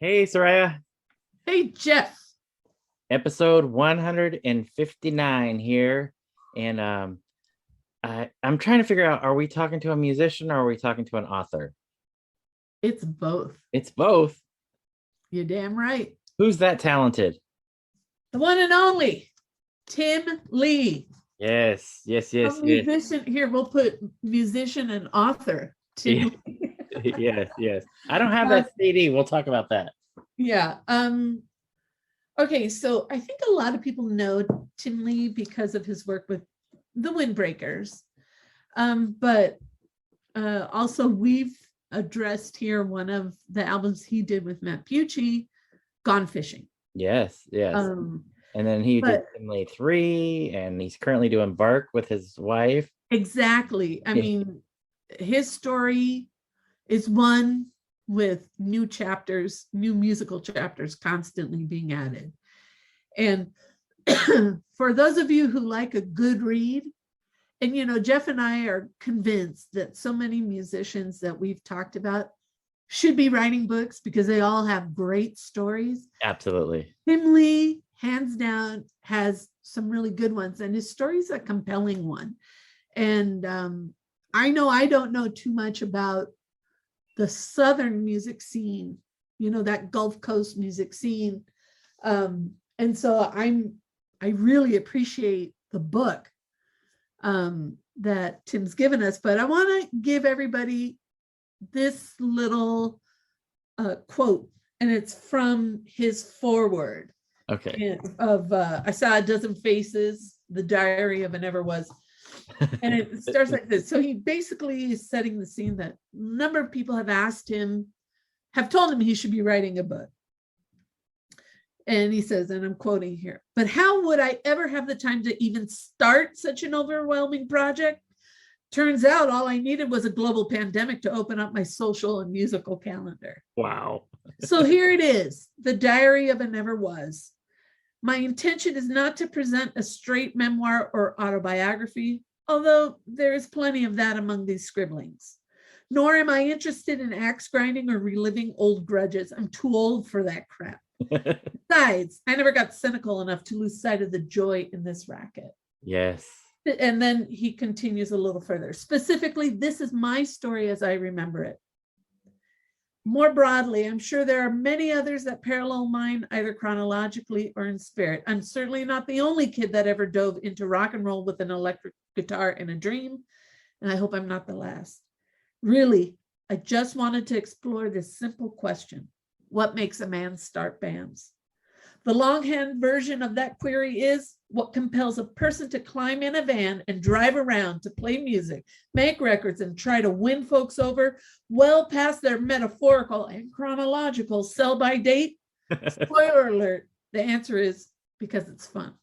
Hey, Soraya. Hey, Jeff. Episode 159 here. And I'm trying to figure out, are we talking to a musician or are we talking to an author? It's both. It's both. You're damn right. Who's that talented? The one and only Tim Lee. Yes. Musician. Here, we'll put musician and author. Tim Lee. Yes. I don't have that CD. We'll talk about that. Yeah. Okay, so I think a lot of people know Tim Lee because of his work with the Windbreakers. But also we've addressed here one of the albums he did with Matt Pucci, Gone Fishing. Yes. And then he did Tim Lee 3, and he's currently doing Bark with his wife. Exactly. I mean, his story is one with new chapters, new musical chapters constantly being added. And for those of you who like a good read, and Jeff and I are convinced that so many musicians that we've talked about should be writing books because they all have great stories. Absolutely. Tim Lee, hands down, has some really good ones, and his story is a compelling one. And I know I don't know too much about the Southern music scene, that Gulf Coast music scene. And so I really appreciate the book that Tim's given us, but I want to give everybody this little quote, and it's from his foreword. Okay. Of I Saw a Dozen Faces, The Diary of a Never Was. And it starts like this. So he basically is setting the scene that a number of people have told him he should be writing a book. And he says, and I'm quoting here, "But how would I ever have the time to even start such an overwhelming project? Turns out all I needed was a global pandemic to open up my social and musical calendar." Wow. So here it is, The Diary of a Never Was. My intention is not to present a straight memoir or autobiography, although there is plenty of that among these scribblings. Nor am I interested in axe grinding or reliving old grudges. I'm too old for that crap. Besides, I never got cynical enough to lose sight of the joy in this racket. Yes. And then he continues a little further. Specifically, this is my story as I remember it. More broadly, I'm sure there are many others that parallel mine, either chronologically or in spirit. I'm certainly not the only kid that ever dove into rock and roll with an electric guitar and a dream, and I hope I'm not the last. Really, I just wanted to explore this simple question: what makes a man start bands? The longhand version of that query is, what compels a person to climb in a van and drive around to play music, make records, and try to win folks over well past their metaphorical and chronological sell-by date? Spoiler alert, the answer is because it's fun.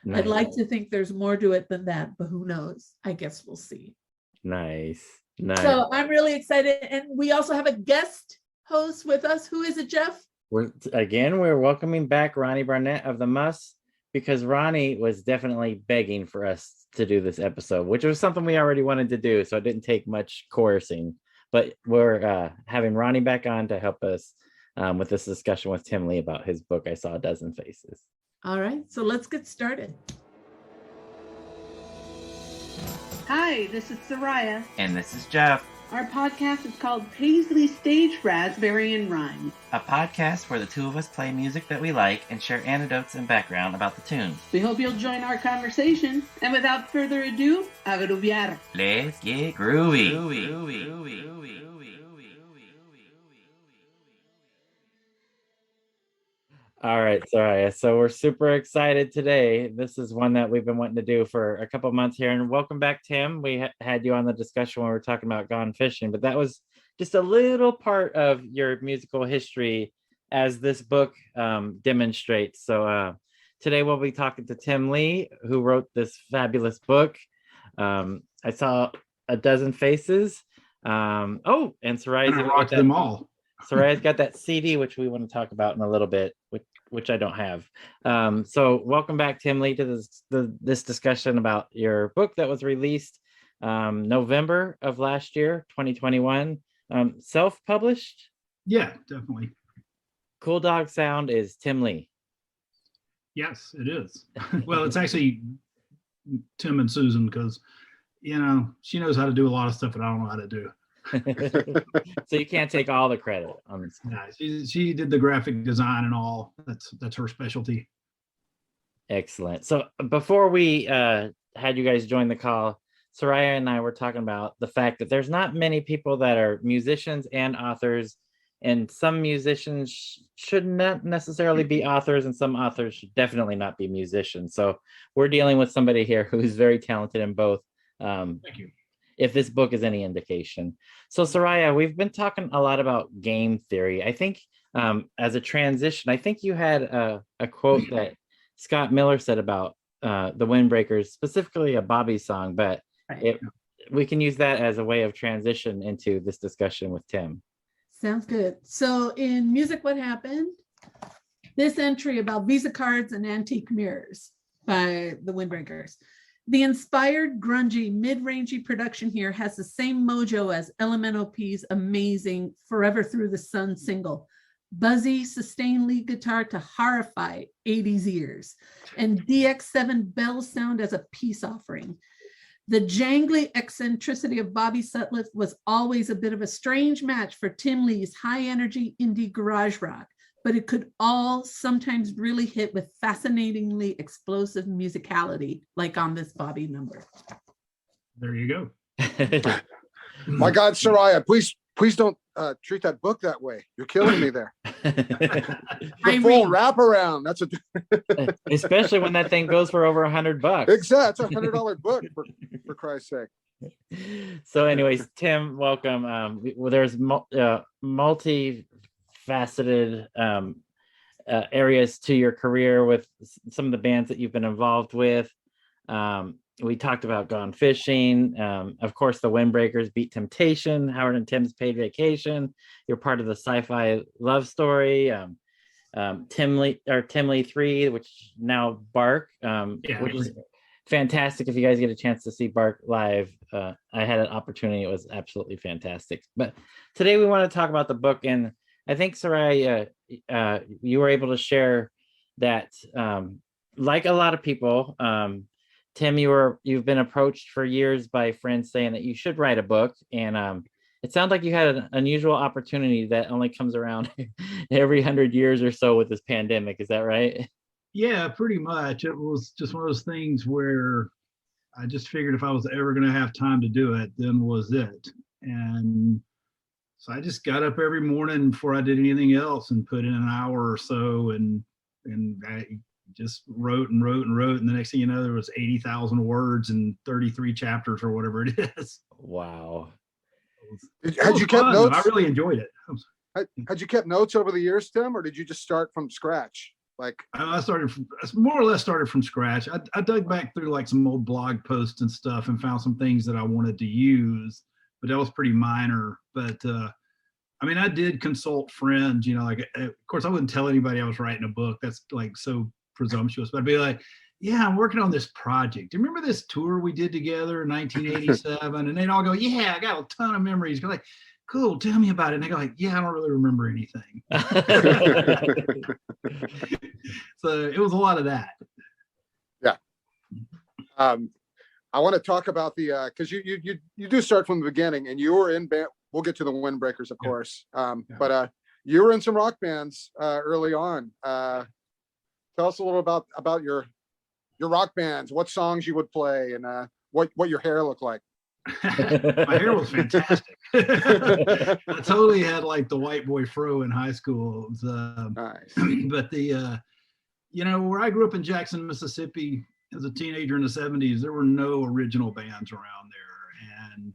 Nice. I'd like to think there's more to it than that, but who knows? I guess we'll see. Nice. So I'm really excited. And we also have a guest host with us. Who is it, Jeff? We're welcoming back Ronnie Barnett of the Muffs, because Ronnie was definitely begging for us to do this episode, which was something we already wanted to do, so it didn't take much coercing. But we're having Ronnie back on to help us with this discussion with Tim Lee about his book, I Saw a Dozen Faces. All right, so let's get started. Hi, this is Soraya. And this is Jeff. Our podcast is called Paisley Stage Raspberry and Rhyme, a podcast where the two of us play music that we like and share anecdotes and background about the tunes. We hope you'll join our conversation. And without further ado, a grooviar. Let's get groovy. All right, Soraya. So we're super excited today. This is one that we've been wanting to do for a couple months here. And welcome back, Tim. We had you on the discussion when we were talking about Gone Fishing, but that was just a little part of your musical history as this book demonstrates. So today we'll be talking to Tim Lee, who wrote this fabulous book. I Saw a Dozen Faces. And Soraya's rocked them all. Soraya's got that CD, which we want to talk about in a little bit, which I don't have. So welcome back, Tim Lee, to this discussion about your book that was released November of last year, 2021. Self-published? Yeah, definitely. Cool Dog sound is Tim Lee. Yes, it is. Well, it's actually Tim and Susan, because she knows how to do a lot of stuff that I don't know how to do. So you can't take all the credit on this. Yeah, she did the graphic design and all. That's her specialty. Excellent. So before we had you guys join the call, Soraya and I were talking about the fact that there's not many people that are musicians and authors, and some musicians should not necessarily be authors, and some authors should definitely not be musicians. So we're dealing with somebody here who's very talented in both. Thank you. If this book is any indication. So Soraya, we've been talking a lot about game theory. I think as a transition, I think you had a quote that Scott Miller said about the Windbreakers, specifically a Bobby song, but we can use that as a way of transition into this discussion with Tim. Sounds good. So in Music What Happened, this entry about Visa cards and antique mirrors by the Windbreakers. The inspired, grungy, mid-rangey production here has the same mojo as Elemental P's amazing Forever Through the Sun single. Buzzy, sustained lead guitar to horrify 80s ears, and DX7 bell sound as a peace offering. The jangly eccentricity of Bobby Sutcliffe was always a bit of a strange match for Tim Lee's high-energy indie garage rock, but it could all sometimes really hit with fascinatingly explosive musicality, like on this Bobby number. There you go. My God, Soraya, please don't treat that book that way. You're killing me there. The full wraparound. That's especially when that thing goes for over $100. Exactly, it's $100 book for Christ's sake. So, anyways, Tim, welcome. There's multi-faceted areas to your career with some of the bands that you've been involved with. We talked about Gone Fishing. Of course, the Windbreakers, Beat Temptation, Howard and Tim's Paid Vacation. You're part of the Sci-Fi Love Story. Tim Lee 3, which now Bark, which is fantastic. If you guys get a chance to see Bark live, I had an opportunity. It was absolutely fantastic. But today we want to talk about the book, and I think, Soraya, you were able to share that, like a lot of people, Tim, you've been approached for years by friends saying that you should write a book, and it sounds like you had an unusual opportunity that only comes around every 100 years or so with this pandemic. Is that right? Yeah, pretty much. It was just one of those things where I just figured if I was ever going to have time to do it, then was it. And so I just got up every morning before I did anything else and put in an hour or so, and I just wrote and wrote and wrote, and the next thing you know, there was 80,000 words and 33 chapters or whatever it is. Wow. Had you kept notes? I really enjoyed it. Had you kept notes over the years, Tim, or did you just start from scratch? Like I more or less started from scratch. I dug back through like some old blog posts and stuff and found some things that I wanted to use, but that was pretty minor. But I mean, I did consult friends, like, of course I wouldn't tell anybody I was writing a book. That's like so presumptuous, but I'd be like, yeah, I'm working on this project. Do you remember this tour we did together in 1987? And they'd all go, yeah, I got a ton of memories. Go like, cool, tell me about it. And they go like, yeah, I don't really remember anything. So it was a lot of that. Yeah. I want to talk about the because you do start from the beginning, and you were in band. We'll get to the Windbreakers, of course. But you were in some rock bands early on. Tell us a little about your rock bands, what songs you would play, and what your hair looked like. My hair was fantastic. I totally had like the white boy fro in high school. It was, nice. But where I grew up in Jackson, Mississippi, as a teenager in the 70s, there were no original bands around there. And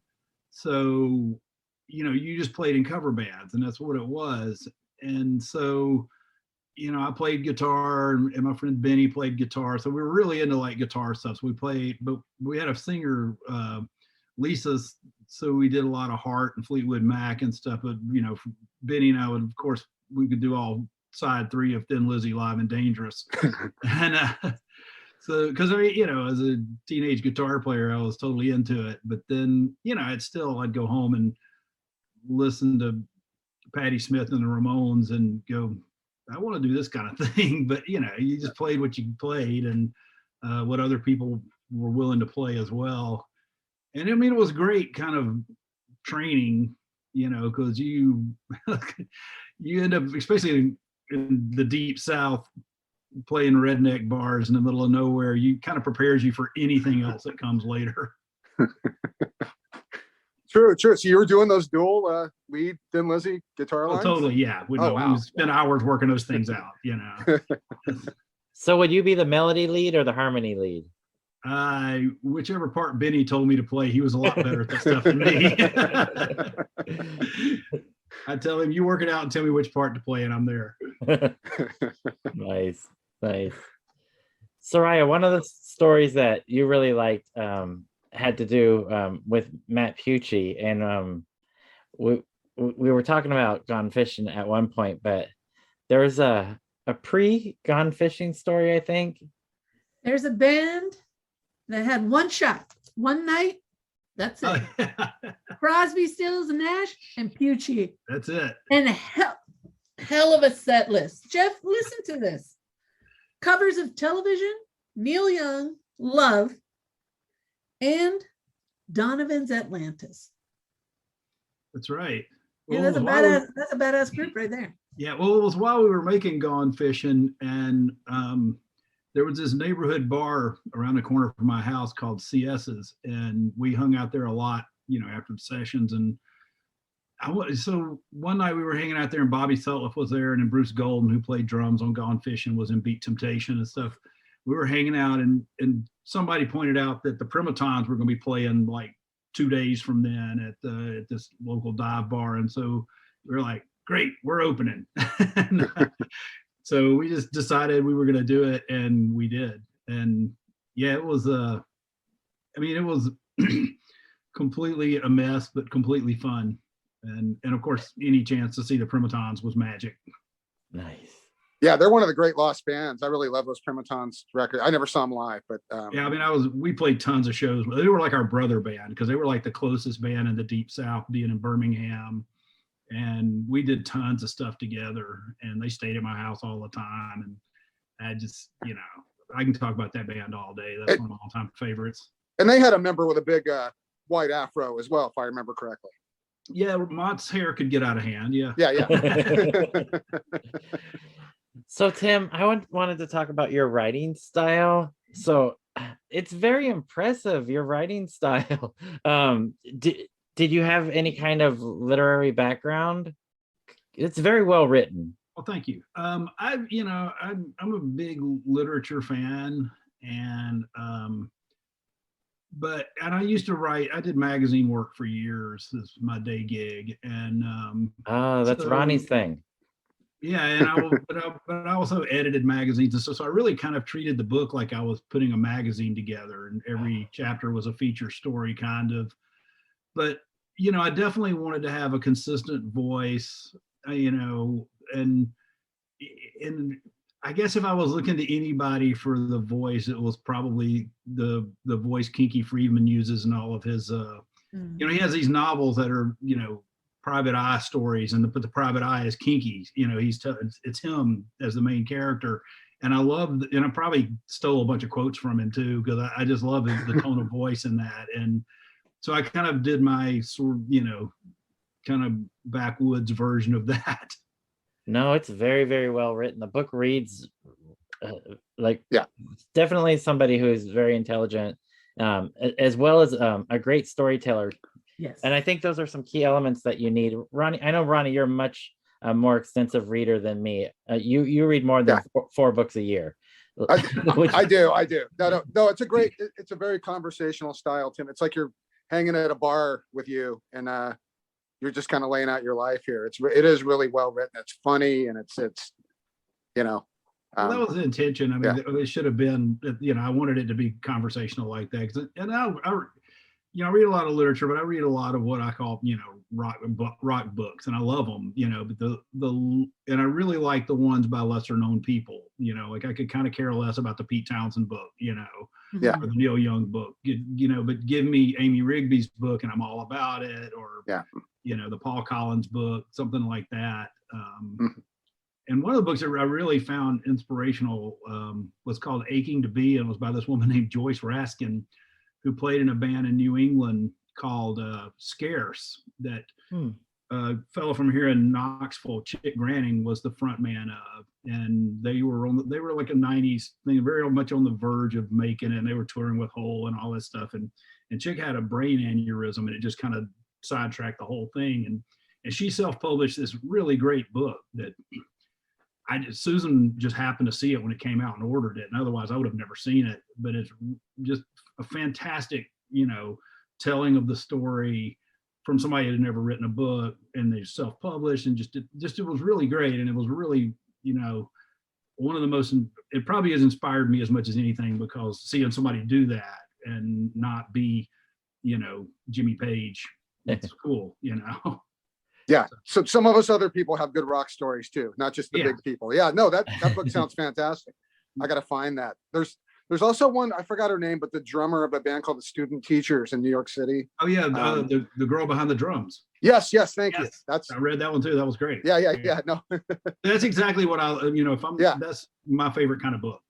so, you just played in cover bands, and that's what it was. And so, I played guitar, and my friend Benny played guitar. So we were really into like guitar stuff. So we played, but we had a singer, Lisa, so we did a lot of Heart and Fleetwood Mac and stuff. But Benny and I would, of course, we could do all side 3 of Thin Lizzy Live and Dangerous. And so, because as a teenage guitar player, I was totally into it. But then, I'd go home and listen to Patti Smith and the Ramones and go, I want to do this kind of thing. But you just played what you played and what other people were willing to play as well. And I mean, it was great kind of training, because you end up, especially in the deep South, playing redneck bars in the middle of nowhere, you kind of prepares you for anything else that comes later. True. So you were doing those dual lead, Thin Lizzy guitar lines? Totally, yeah. We spent hours working those things out, So would you be the melody lead or the harmony lead? Whichever part Benny told me to play, he was a lot better at that stuff than me. I tell him, you work it out and tell me which part to play, and I'm there. Nice. Soraya, one of the stories that you really liked had to do with Matt Pucci, and we were talking about Gone Fishing at one point, but there's a pre-Gone Fishing story, I think. There's a band that had one shot, one night. That's it. Oh, yeah. Crosby, Stills, and Nash, and Pucci. That's it. And hell of a set list. Jeff, listen to this. Covers of Television, Neil Young, Love, and Donovan's Atlantis. That's right. Yeah, Well, that's a badass group right there. Yeah, well, it was while we were making Gone Fishing, and there was this neighborhood bar around the corner from my house called CS's, and we hung out there a lot, after the sessions. And so one night we were hanging out there, and Bobby Sutliff was there, and then Bruce Golden, who played drums on Gone Fishing, was in Beat Temptation and stuff. We were hanging out, and somebody pointed out that the Primatons were going to be playing like 2 days from then at this local dive bar, and so we were like, great, we're opening. So we just decided we were going to do it, and we did. And yeah, it was it was completely a mess, but completely fun. And of course, any chance to see the Primatons was magic. Nice. Yeah, they're one of the great lost bands. I really love those Primatons records. I never saw them live, but yeah, we played tons of shows. They were like our brother band, because they were like the closest band in the Deep South, being in Birmingham. And we did tons of stuff together, and they stayed at my house all the time. And I just, I can talk about that band all day. That's one of my all-time favorites. And they had a member with a big white afro as well, if I remember correctly. Yeah, Mott's hair could get out of hand. Yeah. Yeah. So Tim, I wanted to talk about your writing style. So it's very impressive, your writing style. Did you have any kind of literary background? It's very well written. Well, thank you. I'm a big literature fan, and I used to write. I did magazine work for years. This was my day gig, and that's Ronnie's thing. Yeah, and but I also edited magazines, and so I really kind of treated the book like I was putting a magazine together, and every chapter was a feature story, kind of. But I definitely wanted to have a consistent voice, and I guess if I was looking to anybody for the voice, it was probably the voice Kinky Friedman uses in all of his. He has these novels that are private eye stories, and the private eye is Kinky. It's him as the main character. And I probably stole a bunch of quotes from him too, because I just love the tone of voice in that. And so I kind of did my sort of, kind of backwoods version of that. No, it's very, very well written. The book reads definitely somebody who is very intelligent, as well as a great storyteller. Yes. And I think those are some key elements that you need. Ronnie, I know, Ronnie, you're a much more extensive reader than me. You read more than four books a year. I do. No, it's a very conversational style, Tim. It's like you're hanging at a bar with you, and you're just kind of laying out your life here. It is really well written. It's funny, and it's well, that was the intention. I mean, it should have been, I wanted it to be conversational like that. And I read a lot of literature, but I read a lot of what I call, rock books, and I love them, but and I really like the ones by lesser known people, like I could kind of care less about the Pete Townsend book, or the Neil Young book, but give me Amy Rigby's book and I'm all about it, or, the Paul Collins book, something like that. And one of the books that I really found inspirational was called Aching to Be, and it was by this woman named Joyce Raskin, who played in a band in New England called Scarce, that a fellow from here in Knoxville, Chick Granning, was the front man of. And they were like a 90s thing, very much on the verge of making it, and they were touring with Hole and all this stuff. And Chick had a brain aneurysm, and it just kind of sidetracked the whole thing. And she self-published this really great book that Susan just happened to see it when it came out and ordered it, and otherwise I would have never seen it. But it's just a fantastic, telling of the story from somebody that had never written a book, and they self-published, and it was really great. And it was really, one of the most, it probably has inspired me as much as anything, because seeing somebody do that and not be, Jimmy Page, it's cool, Yeah. So some of us other people have good rock stories too, not just the big people. Yeah, no, that book sounds fantastic. I got to find that. There's also one, I forgot her name, but the drummer of a band called the Student Teachers in New York City. Oh yeah. The girl behind the drums. Yes. Thank you. I read that one too. That was great. Yeah. No, that's exactly what that's my favorite kind of book,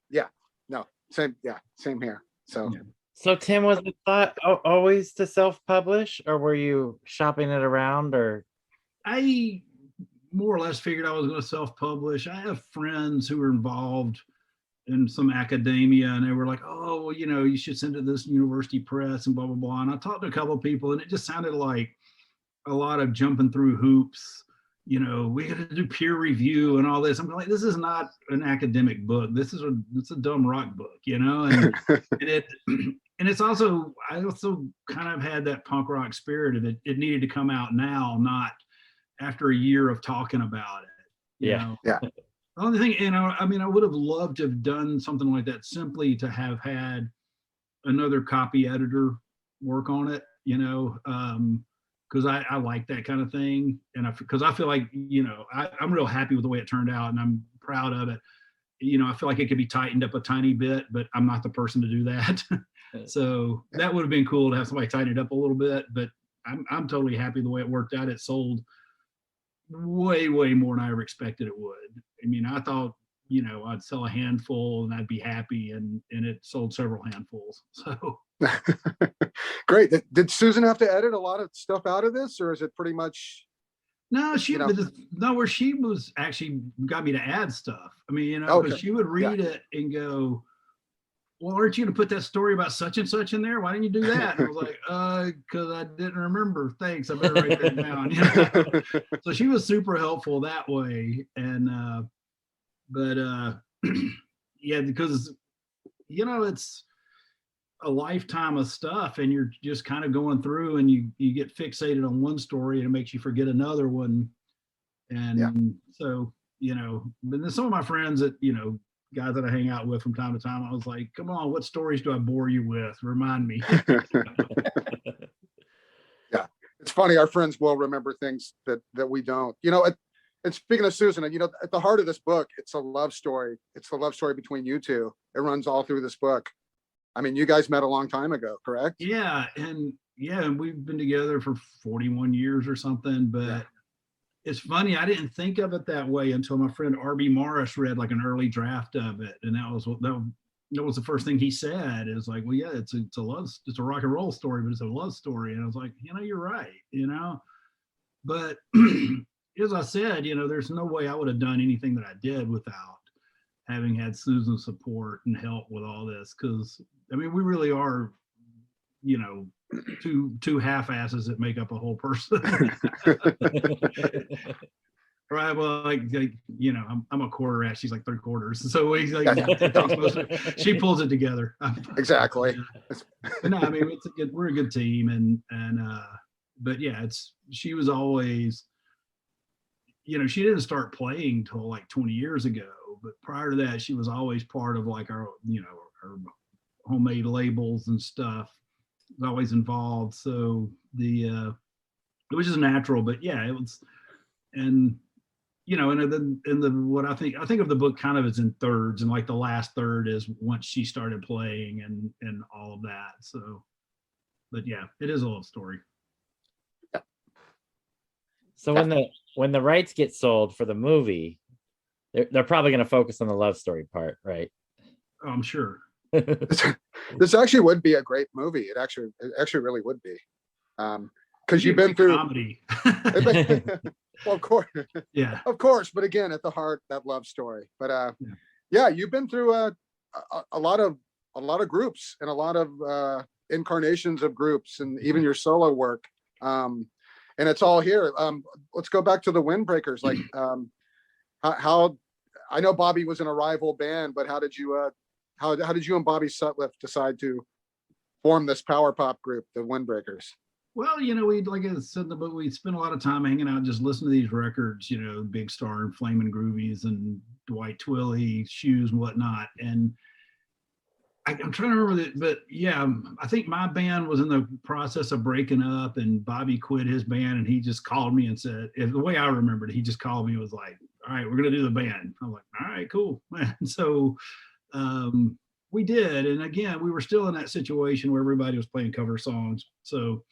Yeah. No, same. Yeah. Same here. So. Yeah. So Tim, was the thought always to self-publish, or were you shopping it around, or? I more or less figured I was going to self-publish. I have friends who were involved in some academia, and they were like, oh, well, you should send it to this university press and blah, blah, blah. And I talked to a couple of people, and it just sounded like a lot of jumping through hoops. We got to do peer review and all this. I'm like, this is not an academic book. It's a dumb rock book, and and it's also, I also kind of had that punk rock spirit of it. It needed to come out now, not after a year of talking about it. Yeah. The only thing, I would have loved to have done something like that simply to have had another copy editor work on it, because I like that kind of thing. And because I feel like, I'm real happy with the way it turned out, and I'm proud of it. I feel like it could be tightened up a tiny bit, but I'm not the person to do that. So that would have been cool to have somebody tighten it up a little bit, but I'm totally happy the way it worked out. It sold way more than I ever expected it would. I thought, I'd sell a handful and I'd be happy, and it sold several handfuls. So great. Did Susan have to edit a lot of stuff out of this, or is it pretty much? No, where she was actually got me to add stuff. Because she would read it and go, well, aren't you going to put that story about such and such in there? Why didn't you do that? And I was like, because I didn't remember. Thanks. I better write that down. So she was super helpful that way. And, yeah, because, it's a lifetime of stuff, and you're just kind of going through, and you get fixated on one story and it makes you forget another one. And so, but then some of my friends that, guys that I hang out with from time to time, I was like, come on, what stories do I bore you with? Remind me. Yeah, it's funny. Our friends will remember things that we don't. And speaking of Susan, at the heart of this book, it's a love story. It's the love story between you two. It runs all through this book. You guys met a long time ago, correct? Yeah, and we've been together for 41 years or something. But it's funny, I didn't think of it that way until my friend R.B. Morris read like an early draft of it, and that was the first thing he said. Is like, well, yeah, it's a rock and roll story, but it's a love story. And I was like, you're right, But as I said, there's no way I would have done anything that I did without having had Susan's support and help with all this, because we really are, two half-asses that make up a whole person. Right. Well, I'm a quarter ass. She's like 3/4. So she pulls it together. Exactly. No, we're a good team, and but yeah, she was always, she didn't start playing till like 20 years ago, but prior to that, she was always part of like our homemade labels and stuff. Was always involved. So it was just natural. But yeah, it was, and what I think of the book kind of as in thirds, and like the last third is once she started playing and all of that. So, but yeah, it is a love story. So when the rights get sold for the movie, they're probably going to focus on the love story part, right? I'm sure. This actually would be a great movie. It actually really would be. Because you've been through comedy. well, of course. Yeah. Of course, but again, at the heart, that love story. But yeah, you've been through a lot of groups and a lot of incarnations of groups and even your solo work. And it's all here. Let's go back to the Windbreakers. Like how I know Bobby was in a rival band, but how did you and Bobby Sutliff decide to form this power pop group, the Windbreakers? Well, we, like I said in the book, we spent a lot of time hanging out, just listening to these records, Big Star and Flamin' Groovies and Dwight Twilley, Shoes and whatnot. And I'm trying to remember that, but yeah, I think my band was in the process of breaking up and Bobby quit his band and he just called me and said, the way I remembered, he just called me and was like, all right, we're going to do the band. I'm like, all right, cool. And so we did. And again, we were still in that situation where everybody was playing cover songs. So,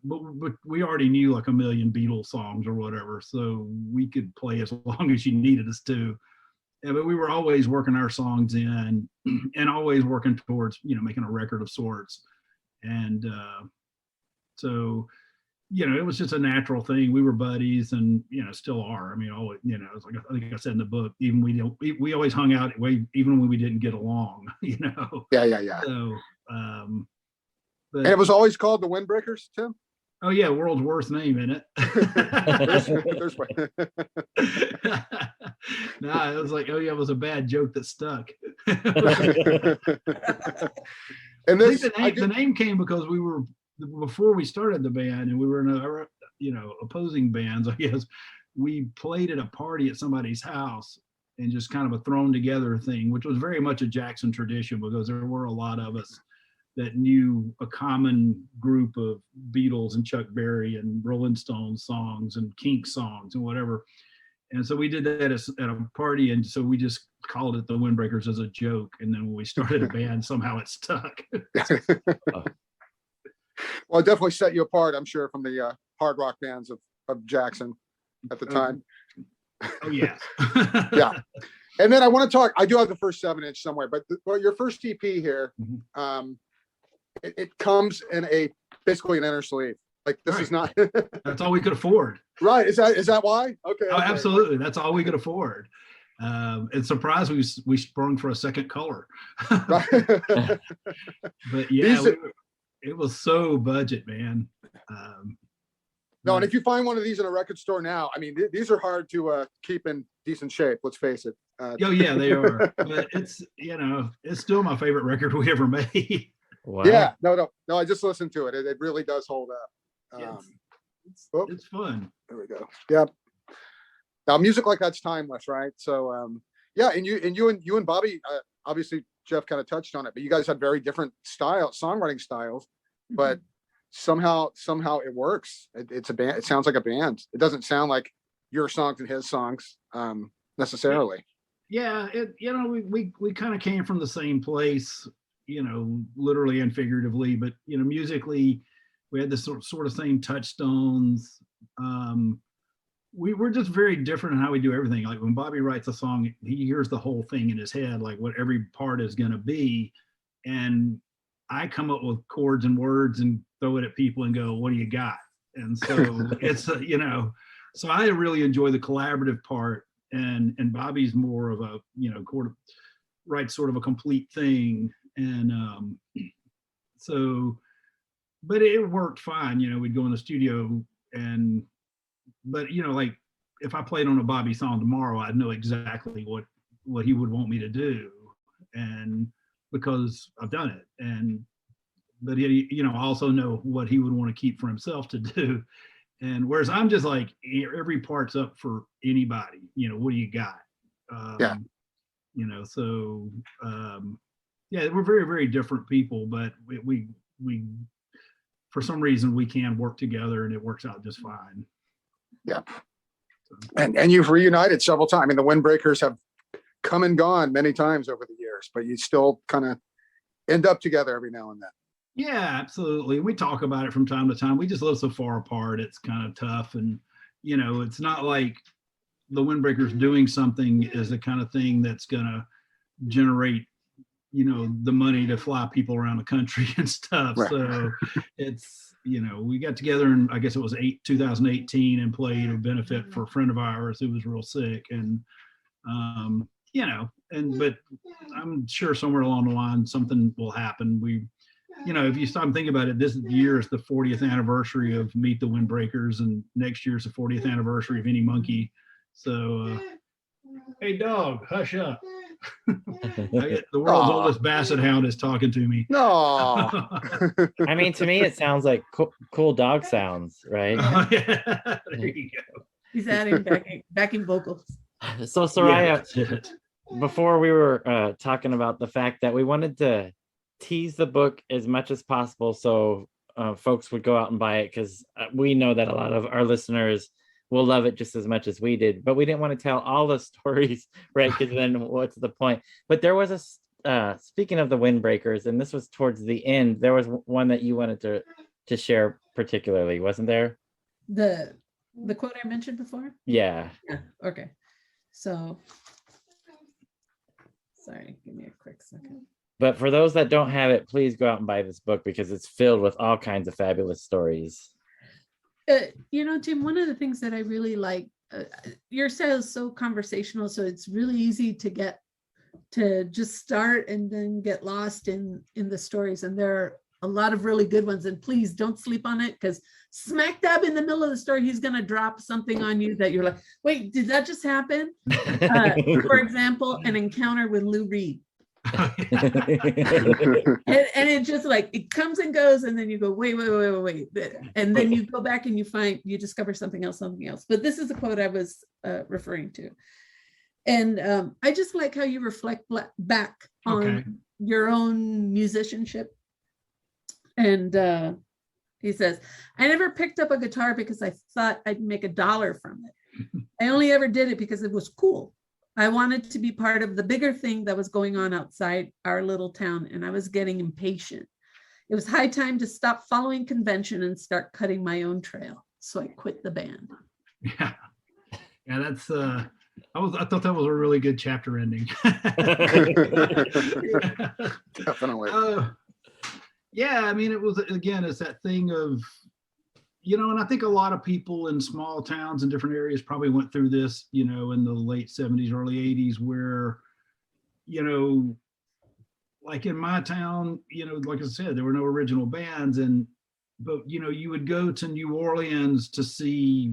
but we already knew like a million Beatles songs or whatever. So we could play as long as you needed us to. Yeah, but we were always working our songs in and always working towards, making a record of sorts. And so, it was just a natural thing. We were buddies and, still are. I mean, always, it's like I think I said in the book, even we always hung out even when we didn't get along, Yeah. So, but, and it was always called the Windbreakers, Tim? Oh yeah, world's worst name, isn't it? there's No, it was like, oh yeah, it was a bad joke that stuck. And the name came because we were, before we started the band and we were in opposing bands, I guess, we played at a party at somebody's house and just kind of a thrown together thing, which was very much a Jackson tradition because there were a lot of us that knew a common group of Beatles and Chuck Berry and Rolling Stones songs and Kinks songs and whatever. And so we did that at a party. And so we just called it the Windbreakers as a joke. And then when we started a band, somehow it stuck. Well, it definitely set you apart, I'm sure, from the hard rock bands of Jackson at the time. Oh, yeah. Yeah. And then I want to talk, I do have the first 7-inch somewhere, but your first EP here, it comes in basically an inner sleeve. Like this is not. That's all we could afford. Right. Is that why? Okay. Oh, absolutely. That's all we could afford. And surprised we sprung for a second color. But yeah, it was so budget, man. No, and if you find one of these in a record store now, I mean, these are hard to keep in decent shape. Let's face it. Oh yeah, they are. But it's it's still my favorite record we ever made. Wow. Yeah. No. I just listened to it. It really does hold up. It's fun. There we go. Yep. Now, music like that's timeless, right? So, yeah. And you and Bobby, obviously, Jeff kind of touched on it, but you guys had very different songwriting styles, but somehow it works. It's a band. It sounds like a band. It doesn't sound like your songs and his songs necessarily. Yeah. We kind of came from the same place, literally and figuratively, but musically we had this sort of same touchstones. We're just very different in how we do everything. Like when Bobby writes a song, he hears the whole thing in his head, like what every part is going to be. And I come up with chords and words and throw it at people and go, what do you got? And so it's, so I really enjoy the collaborative part, and Bobby's more of a, writes sort of a complete thing. And so, but it worked fine. We'd go in the studio but like if I played on a Bobby song tomorrow, I'd know exactly what he would want me to do. And because I've done it, but he, I also know what he would want to keep for himself to do. And whereas I'm just like, every part's up for anybody, what do you got? Yeah. So, yeah, we're very, very different people, but we for some reason we can work together and it works out just fine. Yeah. And you've reunited several times. I mean, the Windbreakers have come and gone many times over the years, but you still kind of end up together every now and then. Yeah, absolutely. We talk about it from time to time. We just live so far apart. It's kind of tough. And, it's not like the Windbreakers doing something is the kind of thing that's going to generate, the money to fly people around the country and stuff. Right. So it's, we got together and I guess it was 2018 and played a benefit for a friend of ours who was real sick. And, but I'm sure somewhere along the line, something will happen. If you stop and think about it, this year is the 40th anniversary of Meet the Windbreakers, and next year is the 40th anniversary of Any Monkey. So, hey, dog, hush up. The world's oldest basset hound is talking to me. No. I mean, to me, it sounds like cool dog sounds, right? Yeah. There you go. He's adding backing vocals. So, Soraya, Yeah, before we were talking about the fact that we wanted to tease the book as much as possible so folks would go out and buy it, because we know that a lot of our listeners will love it just as much as we did, but we didn't want to tell all the stories, right? Because then what's the point? But there was speaking of the Windbreakers, and this was towards the end, there was one that you wanted to share particularly, wasn't there? The quote I mentioned before? Yeah. Okay. So, sorry, give me a quick second. But for those that don't have it, please go out and buy this book because it's filled with all kinds of fabulous stories. Tim, one of the things that I really like, your style is so conversational, so it's really easy to just start and then get lost in the stories. And there are a lot of really good ones. And please don't sleep on it, because smack dab in the middle of the story, he's going to drop something on you that you're like, wait, did that just happen? For example, an encounter with Lou Reed. and it just like it comes and goes, and then you go wait, and then you go back and you discover something else. But this is the quote I was referring to, and I just like how you reflect back on your own musicianship. And he says, I never picked up a guitar because I thought I'd make $1 from it. I only ever did it because it was cool. I wanted to be part of the bigger thing that was going on outside our little town, and I was getting impatient. It was high time to stop following convention and start cutting my own trail. So I quit the band. Yeah, that's I thought that was a really good chapter ending. Definitely. Yeah, I mean, it was, again, it's that thing of, and I think a lot of people in small towns and different areas probably went through this, in the late 70s, early 80s, where, like in my town, like I said, there were no original bands. But you would go to New Orleans to see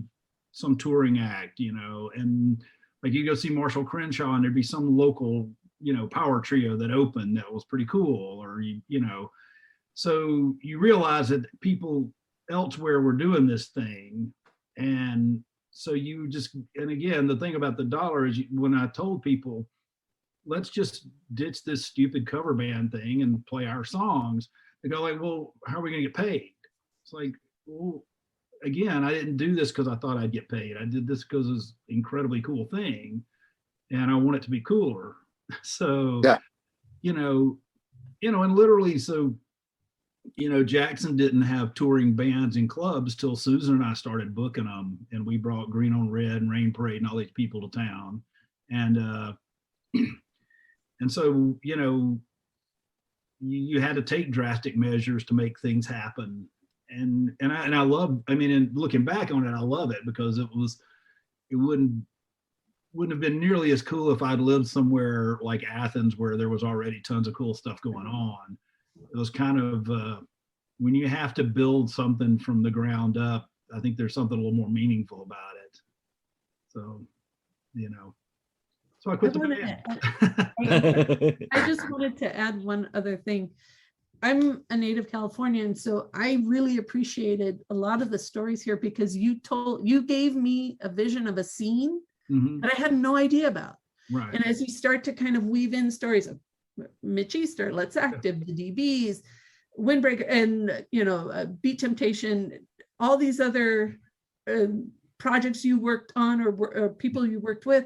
some touring act, and like you go see Marshall Crenshaw and there'd be some local, power trio that opened that was pretty cool, or, so you realize that people elsewhere were doing this thing. And so and again, the thing about the $1 is when I told people, let's just ditch this stupid cover band thing and play our songs, they go like, well, how are we going to get paid? It's like, well, again, I didn't do this because I thought I'd get paid. I did this because it's an incredibly cool thing and I want it to be cooler. So, yeah. And literally, so, Jackson didn't have touring bands in clubs till Susan and I started booking them, and we brought Green on Red and Rain Parade and all these people to town. And so, you had to take drastic measures to make things happen. And I love, and looking back on it, I love it because it wouldn't have been nearly as cool if I'd lived somewhere like Athens where there was already tons of cool stuff going on. It was kind of, when you have to build something from the ground up, I think there's something a little more meaningful about it. So, so I quit the band. I just wanted to add one other thing. I'm a native Californian, so I really appreciated a lot of the stories here because you gave me a vision of a scene that I had no idea about. Right. And as you start to kind of weave in stories of Mitch Easter, Let's Active, the DBs, Windbreaker, and Beat Temptation, all these other projects you worked on or people you worked with,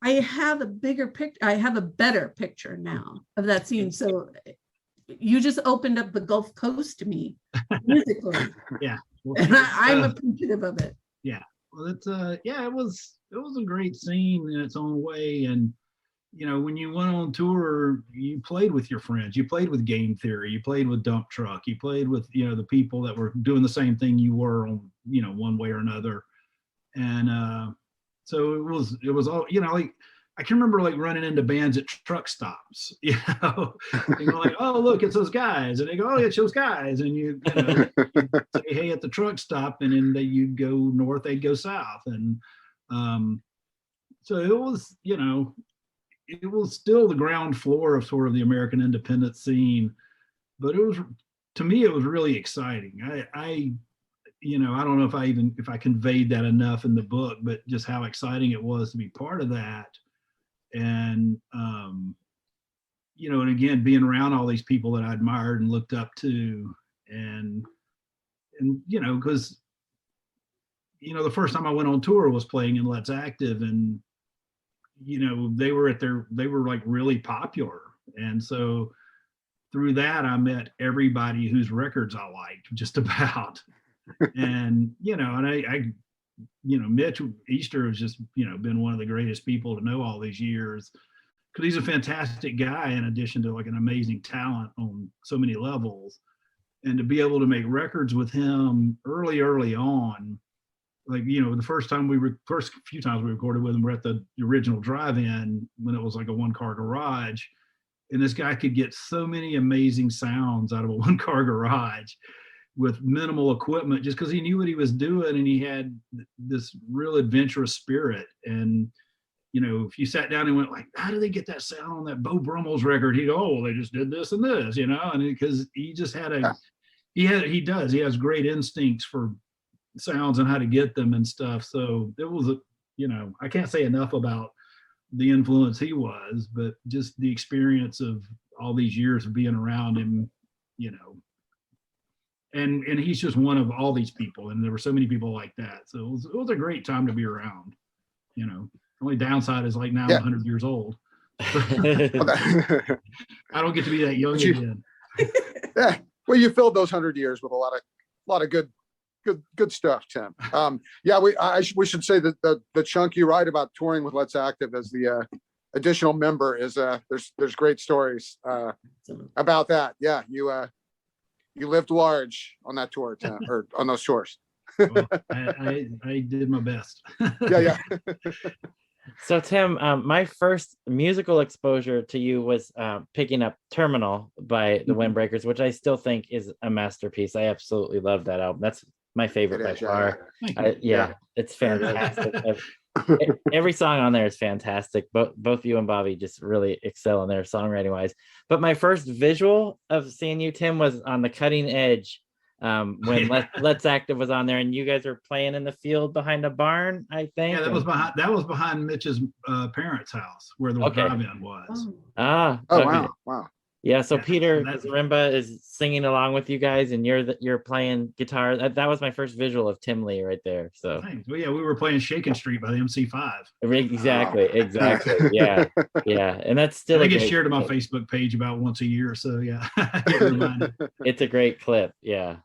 I have a bigger picture. I have a better picture now of that scene. So you just opened up the Gulf Coast to me musically. Yeah. Well, And I'm appreciative of it. yeah. Well, it's yeah, it was a great scene in its own way. And you know, when you went on tour, you played with your friends, you played with Game Theory, you played with Dump Truck, you played with, you know, the people that were doing the same thing you were on, you know, one way or another. And so it was all, you know, like I can remember like running into bands at truck stops, you know, like, oh, look, it's those guys. And they go, oh, it's those guys. And you know, you'd say, hey, at the truck stop. And then you'd go north, they'd go south. And so it was, you know, it was still the ground floor of sort of the American independent scene. But it was, to me, it was really exciting. I you know, I don't know if I conveyed that enough in the book, but just how exciting it was to be part of that. And you know, and again, being around all these people that I admired and looked up to, and you know, because you know, the first time I went on tour was playing in Let's Active, and you know, they were like really popular, and so through that I met everybody whose records I liked just about. And you know, and I you know, Mitch Easter has just, you know, been one of the greatest people to know all these years, because he's a fantastic guy in addition to like an amazing talent on so many levels. And to be able to make records with him early on, like, you know, the first few times we recorded with him were at the original drive-in when it was like a one-car garage, and this guy could get so many amazing sounds out of a one-car garage with minimal equipment, just because he knew what he was doing, and he had this real adventurous spirit. And you know, if you sat down and went like, how do they get that sound on that Bo Brummel's record, he'd go, oh, well, they just did this and this, you know. And because he just had he has great instincts for sounds and how to get them and stuff. So it was you know, I can't say enough about the influence he was, but just the experience of all these years of being around him, you know. And he's just one of all these people, and there were so many people like that. So it was a great time to be around. You know, the only downside is like now I'm 100 years old. I don't get to be that young again. Yeah, well, you filled those 100 years with a lot of good stuff, Tim. Yeah, we should say that the chunk you write about touring with Let's Active as the additional member is there's great stories about that. Yeah, you lived large on that tour, Tim, or on those tours. Well, I did my best. Yeah. So Tim, my first musical exposure to you was picking up Terminal by the Windbreakers, which I still think is a masterpiece. I absolutely love that album. That's my favorite by far. Yeah, it's fantastic. Every song on there is fantastic. Both you and Bobby just really excel in their songwriting wise. But my first visual of seeing you, Tim, was on the Cutting Edge when Let's Active was on there, and you guys were playing in the field behind a barn, I think. Yeah, that was behind Mitch's parents' house where the drive-in was. Oh, okay. Wow. Yeah, so Peter Zarimba is singing along with you guys, and you're playing guitar. That was my first visual of Tim Lee right there. So well, yeah, we were playing Shakin' Street by the MC5. Exactly. Yeah, and that's still I get shared to my Facebook page about once a year. So yeah, it's a great clip. Yeah,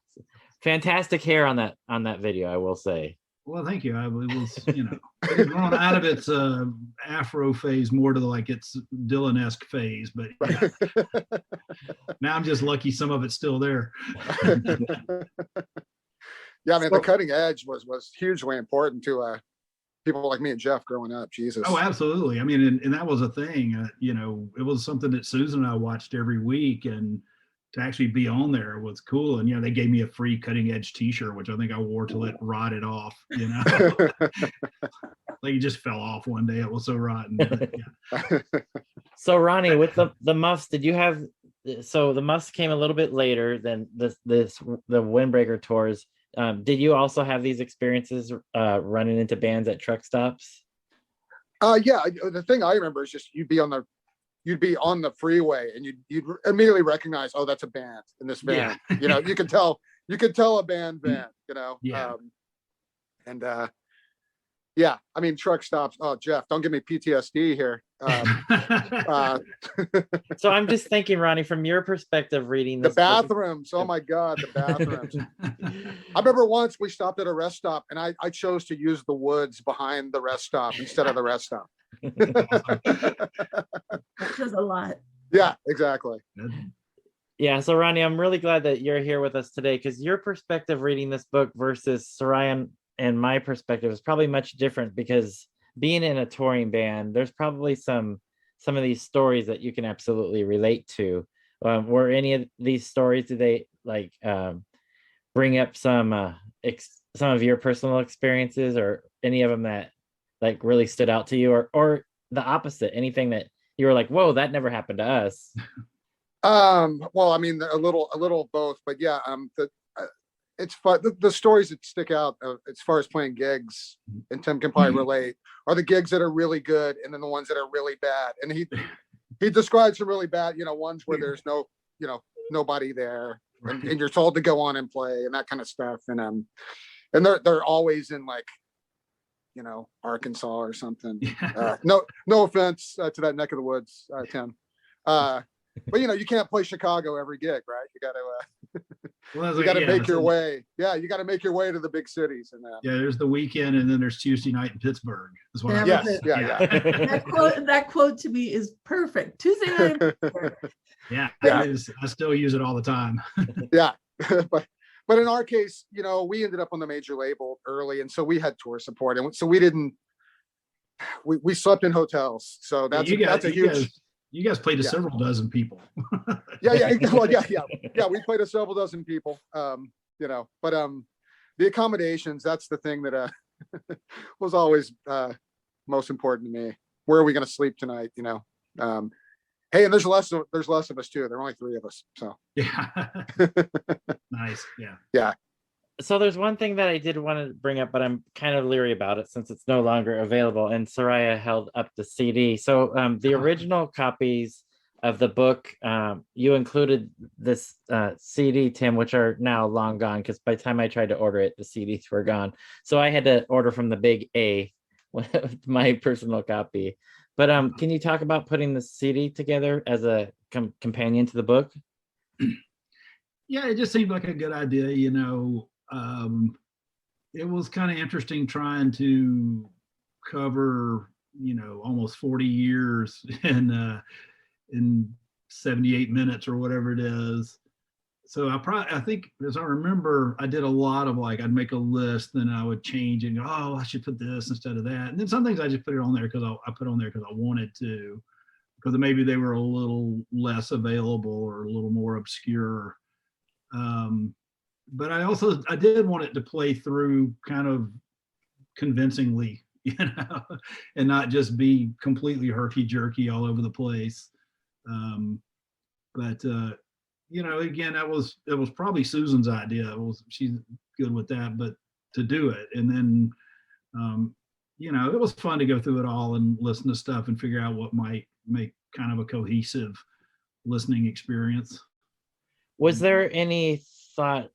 fantastic hair on that video, I will say. Well, thank you. It was, you know, it's grown out of its Afro phase more to like its Dylan-esque phase, but yeah. Now I'm just lucky some of it's still there. Yeah, I mean, the Cutting Edge was hugely important to people like me and Jeff growing up. Jesus. Oh, absolutely. I mean, and that was a thing. You know, it was something that Susan and I watched every week, and to actually be on there was cool. And, you know, they gave me a free Cutting Edge t-shirt, which I think I wore till it rotted off, you know. Like it just fell off one day. It was so rotten. But, yeah. So Ronnie, with the Muffs, did you have, so the Muffs came a little bit later than the Windbreaker tours. Did you also have these experiences running into bands at truck stops? Yeah, the thing I remember is just you'd be on the freeway and you'd immediately recognize, oh, that's a band in this van. Yeah. You know, you could tell a band, you know. Yeah. Yeah, I mean, truck stops. Oh, Jeff, don't give me PTSD here. So I'm just thinking, Ronnie, from your perspective, reading The this book- bathrooms. Oh my God, the bathrooms. I remember once we stopped at a rest stop and I chose to use the woods behind the rest stop instead of the rest stop. That says a lot. Yeah, exactly. Yeah, so Ronnie, I'm really glad that you're here with us today because your perspective reading this book versus Soraya and my perspective is probably much different because being in a touring band, there's probably some of these stories that you can absolutely relate to. Were any of these stories, do they like bring up some of your personal experiences or any of them that like really stood out to you, or the opposite, anything that you were like, whoa, that never happened to us? Well, I mean, a little of both, but yeah, it's fun. The stories that stick out as far as playing gigs, and Tim can probably relate, are the gigs that are really good, and then the ones that are really bad. And he describes some really bad, ones where there's nobody there, and you're told to go on and play and that kind of stuff. And they're always in like, Arkansas or something. No offense to that neck of the woods, Tim. But you can't play Chicago every gig, right? You got to you got to make your way. Yeah, you got to make your way to the big cities. And there's the weekend, and then there's Tuesday night in Pittsburgh. Is what yeah, That quote to me is perfect. Tuesday night. Yeah, I still use it all the time. Yeah, but in our case, we ended up on the major label early, and so we had tour support, and so we didn't. We slept in hotels, so that's a huge. You guys played to several dozen people. Yeah. We played to several dozen people. But the accommodations, that's the thing that was always most important to me. Where are we going to sleep tonight? Hey, and there's less of us too. There are only 3 of us. So yeah. Nice. Yeah. Yeah. So there's one thing that I did want to bring up, but I'm kind of leery about it since it's no longer available. And Soraya held up the CD. So the original copies of the book, you included this CD, Tim, which are now long gone because by the time I tried to order it, the CDs were gone. So I had to order from the big A, my personal copy. But can you talk about putting the CD together as a companion to the book? Yeah, it just seemed like a good idea, it was kind of interesting trying to cover, almost 40 years in 78 minutes or whatever it is. So I think, as I remember, I did a lot of like, I'd make a list, then I would change and go, oh, I should put this instead of that. And then some things I just put it on there because I put on there because I wanted to, because maybe they were a little less available or a little more obscure. But I did want it to play through kind of convincingly, and not just be completely herky-jerky all over the place. But again, it was probably Susan's idea. She's good with that, but to do it, and then it was fun to go through it all and listen to stuff and figure out what might make kind of a cohesive listening experience. Was there any thought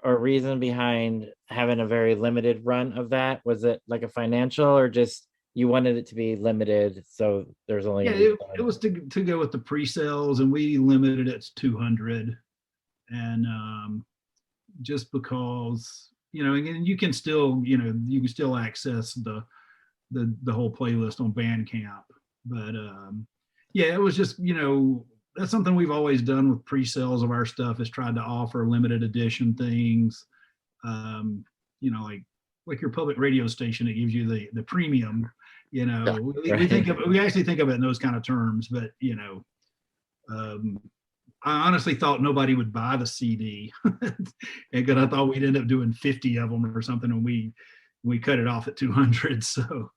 or reason behind having a very limited run of that? Was it like a financial, or just you wanted it to be limited, so there's only it was to go with the pre-sales, and we limited it to 200, and just because and you can still access the whole playlist on Bandcamp, but it was just that's something we've always done with pre-sales of our stuff, is tried to offer limited edition things, like your public radio station that gives you the premium, we actually think of it in those kind of terms, but I honestly thought nobody would buy the CD because I thought we'd end up doing 50 of them or something, and we cut it off at 200. So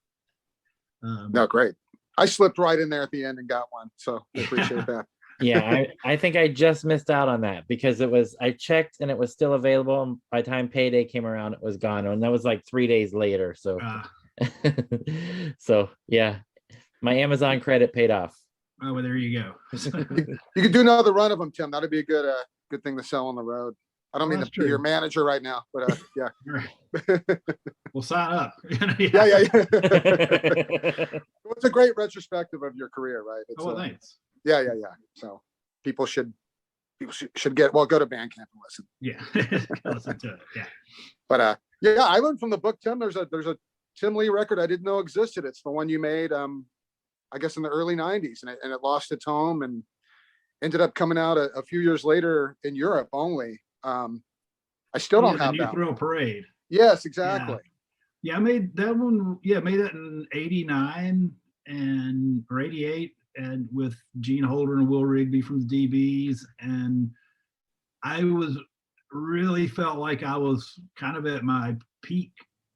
no, great. I slipped right in there at the end and got one, so I appreciate that. Yeah, I think I just missed out on that because I checked and it was still available, and by the time payday came around, it was gone, and that was like 3 days later. So so yeah, my Amazon credit paid off. Oh, well, there you go. You could do another run of them, Tim. That'd be a good thing to sell on the road. I don't Well, mean to that's be your true. manager right now, but yeah. We'll sign up. Yeah. It's a great retrospective of your career, right? It's Oh, well, thanks. yeah. So people should get, well, go to Bandcamp and listen. Yeah. Listen to it. Yeah. But yeah, I learned from the book, Tim. There's a Tim Lee record I didn't know existed. It's the one you made, I guess in the early '90s, and it lost its home and ended up coming out a few years later in Europe only. I still don't have the New that. Thrill Parade. Yes, exactly. Yeah, I made that one. Yeah, I made that in '89 or '88, and with Gene Holder and Will Rigby from the DBs, and I really felt like I was kind of at my peak.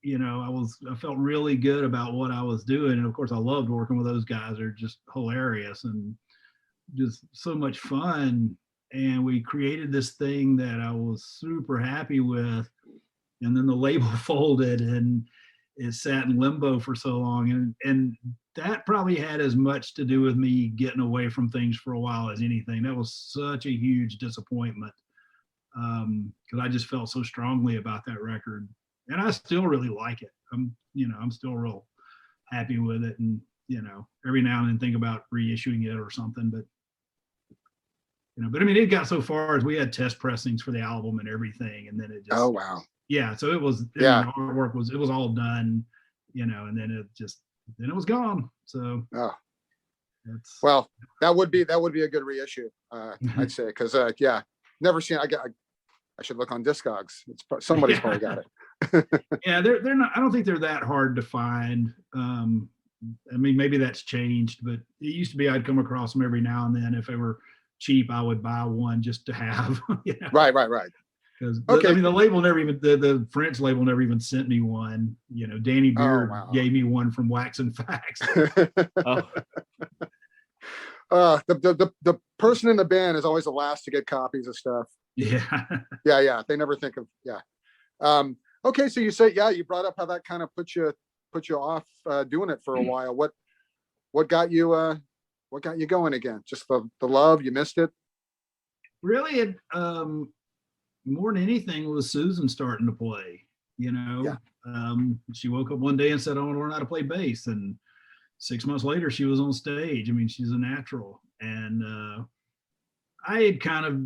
I felt really good about what I was doing, and of course, I loved working with those guys. They're just hilarious and just so much fun. And we created this thing that I was super happy with, and then the label folded and it sat in limbo for so long, and that probably had as much to do with me getting away from things for a while as anything. That was such a huge disappointment, because I just felt so strongly about that record, and I still really like it. I'm still real happy with it, and every now and then think about reissuing it or something, but but I mean, it got so far as we had test pressings for the album and everything, and then it just, Oh wow. yeah. So it was, Yeah. the artwork was all done, and then it was gone. So Oh. it's, Well, that would be a good reissue, I'd say, because yeah, never seen. I should look on Discogs. Somebody's probably got it. yeah, they're not. I don't think they're that hard to find. I mean, maybe that's changed, but it used to be I'd come across them every now and then. If they were cheap, I would buy one just to have. Right. Because Okay. I mean, the label never even, the French label never even sent me one. Danny Beard wow. gave me one from Wax and Facts. Oh, The person in the band is always the last to get copies of stuff. Yeah. Yeah. They never think of, yeah. Okay, so you say, yeah, you brought up how that kind of put you off doing it for a while. What got you going again? Just the love, you missed it? Really, it more than anything was Susan starting to play. Yeah. She woke up one day and said, I want to learn how to play bass, and 6 months later she was on stage. I mean, she's a natural, and I had kind of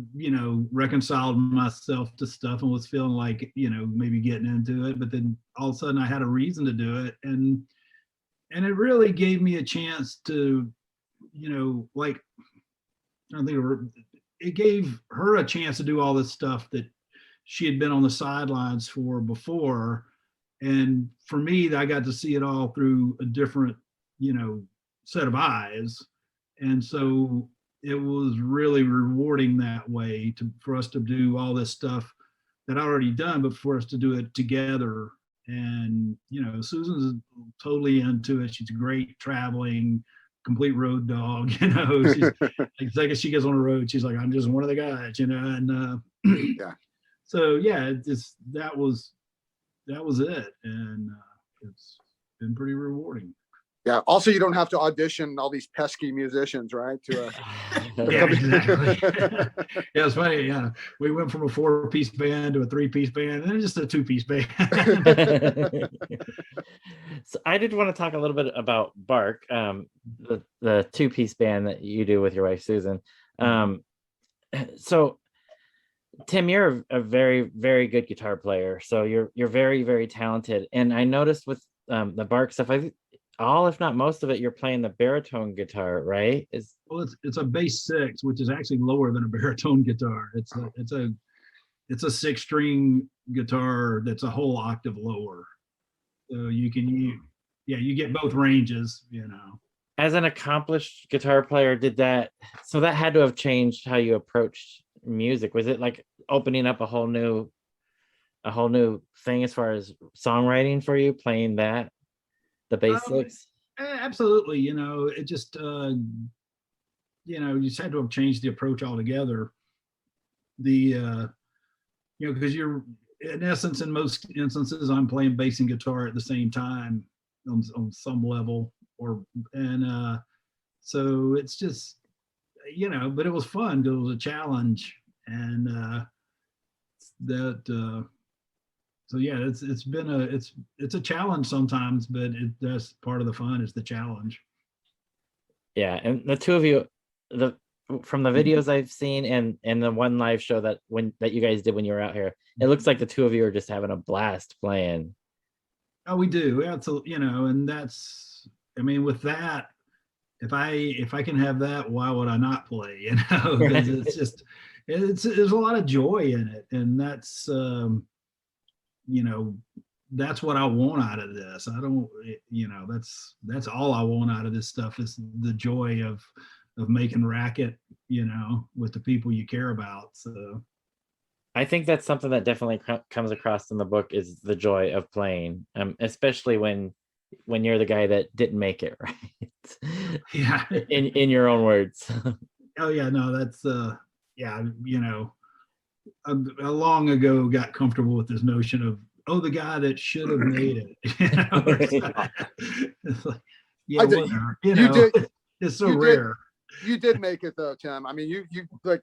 reconciled myself to stuff and was feeling like maybe getting into it, but then all of a sudden I had a reason to do it, and it really gave me a chance to like, I don't think it gave her a chance to do all this stuff that she had been on the sidelines for before. And for me, I got to see it all through a different, set of eyes. And so it was really rewarding that way for us to do all this stuff that I already done, but for us to do it together. And, Susan's totally into it. She's great traveling, complete road dog. She's like, as she gets on the road, she's like, I'm just one of the guys, and Yeah. So yeah, that was it, and it's been pretty rewarding. Yeah. Also, you don't have to audition all these pesky musicians, right? Yeah, exactly. Yeah, it's funny. Yeah, we went from a 4-piece band to a 3-piece band, and then just a 2-piece band. So I did want to talk a little bit about Bark, the 2-piece band that you do with your wife Susan. So Tim, you're a very, very good guitar player. So you're very, very talented. And I noticed with the Bark stuff, all, if not most of it, you're playing the baritone guitar, right? Well, it's a bass 6, which is actually lower than a baritone guitar. It's a 6-string guitar that's a whole octave lower. So you get both ranges, As an accomplished guitar player, that had to have changed how you approached music? Was it like opening up a whole new thing as far as songwriting for you, playing the bass 6? Absolutely. It just you just had to have changed the approach altogether. Because you're, in essence, in most instances, I'm playing bass and guitar at the same time on some level, so it's just, but it was fun. It was a challenge, and that so yeah, it's been it's a challenge sometimes, but that's part of the fun is the challenge. Yeah, and the two of you, from the videos I've seen and the one live show that you guys did when you were out here, it looks like the two of you are just having a blast playing. Oh, we do. Absolutely, and that's, I mean, with that, if I can have that, why would I not play? Because it's just there's a lot of joy in it, and that's that's what I want out of this. I don't, that's all I want out of this stuff is the joy of making racket, with the people you care about. So I think that's something that definitely comes across in the book is the joy of playing, especially when you're the guy that didn't make it, right? Yeah. in your own words. Oh yeah, no, that's yeah, I long ago got comfortable with this notion of, oh, the guy that should have made it. It's like, yeah, whatever. It's so rare. You did make it though, Tim. I mean, you like,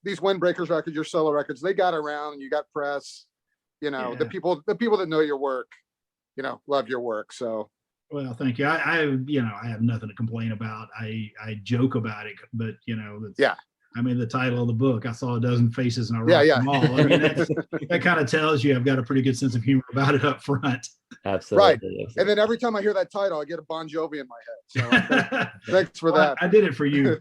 these Windbreakers records, your solo records, they got around. You got press. The people that know your work, love your work. So. Well, thank you. I have nothing to complain about. I joke about it, but yeah. I mean, the title of the book, I saw a dozen faces and I wrote them all. I mean, that kind of tells you I've got a pretty good sense of humor about it up front. Absolutely. Right. And then every time I hear that title, I get a Bon Jovi in my head. So thanks for that. I did it for you.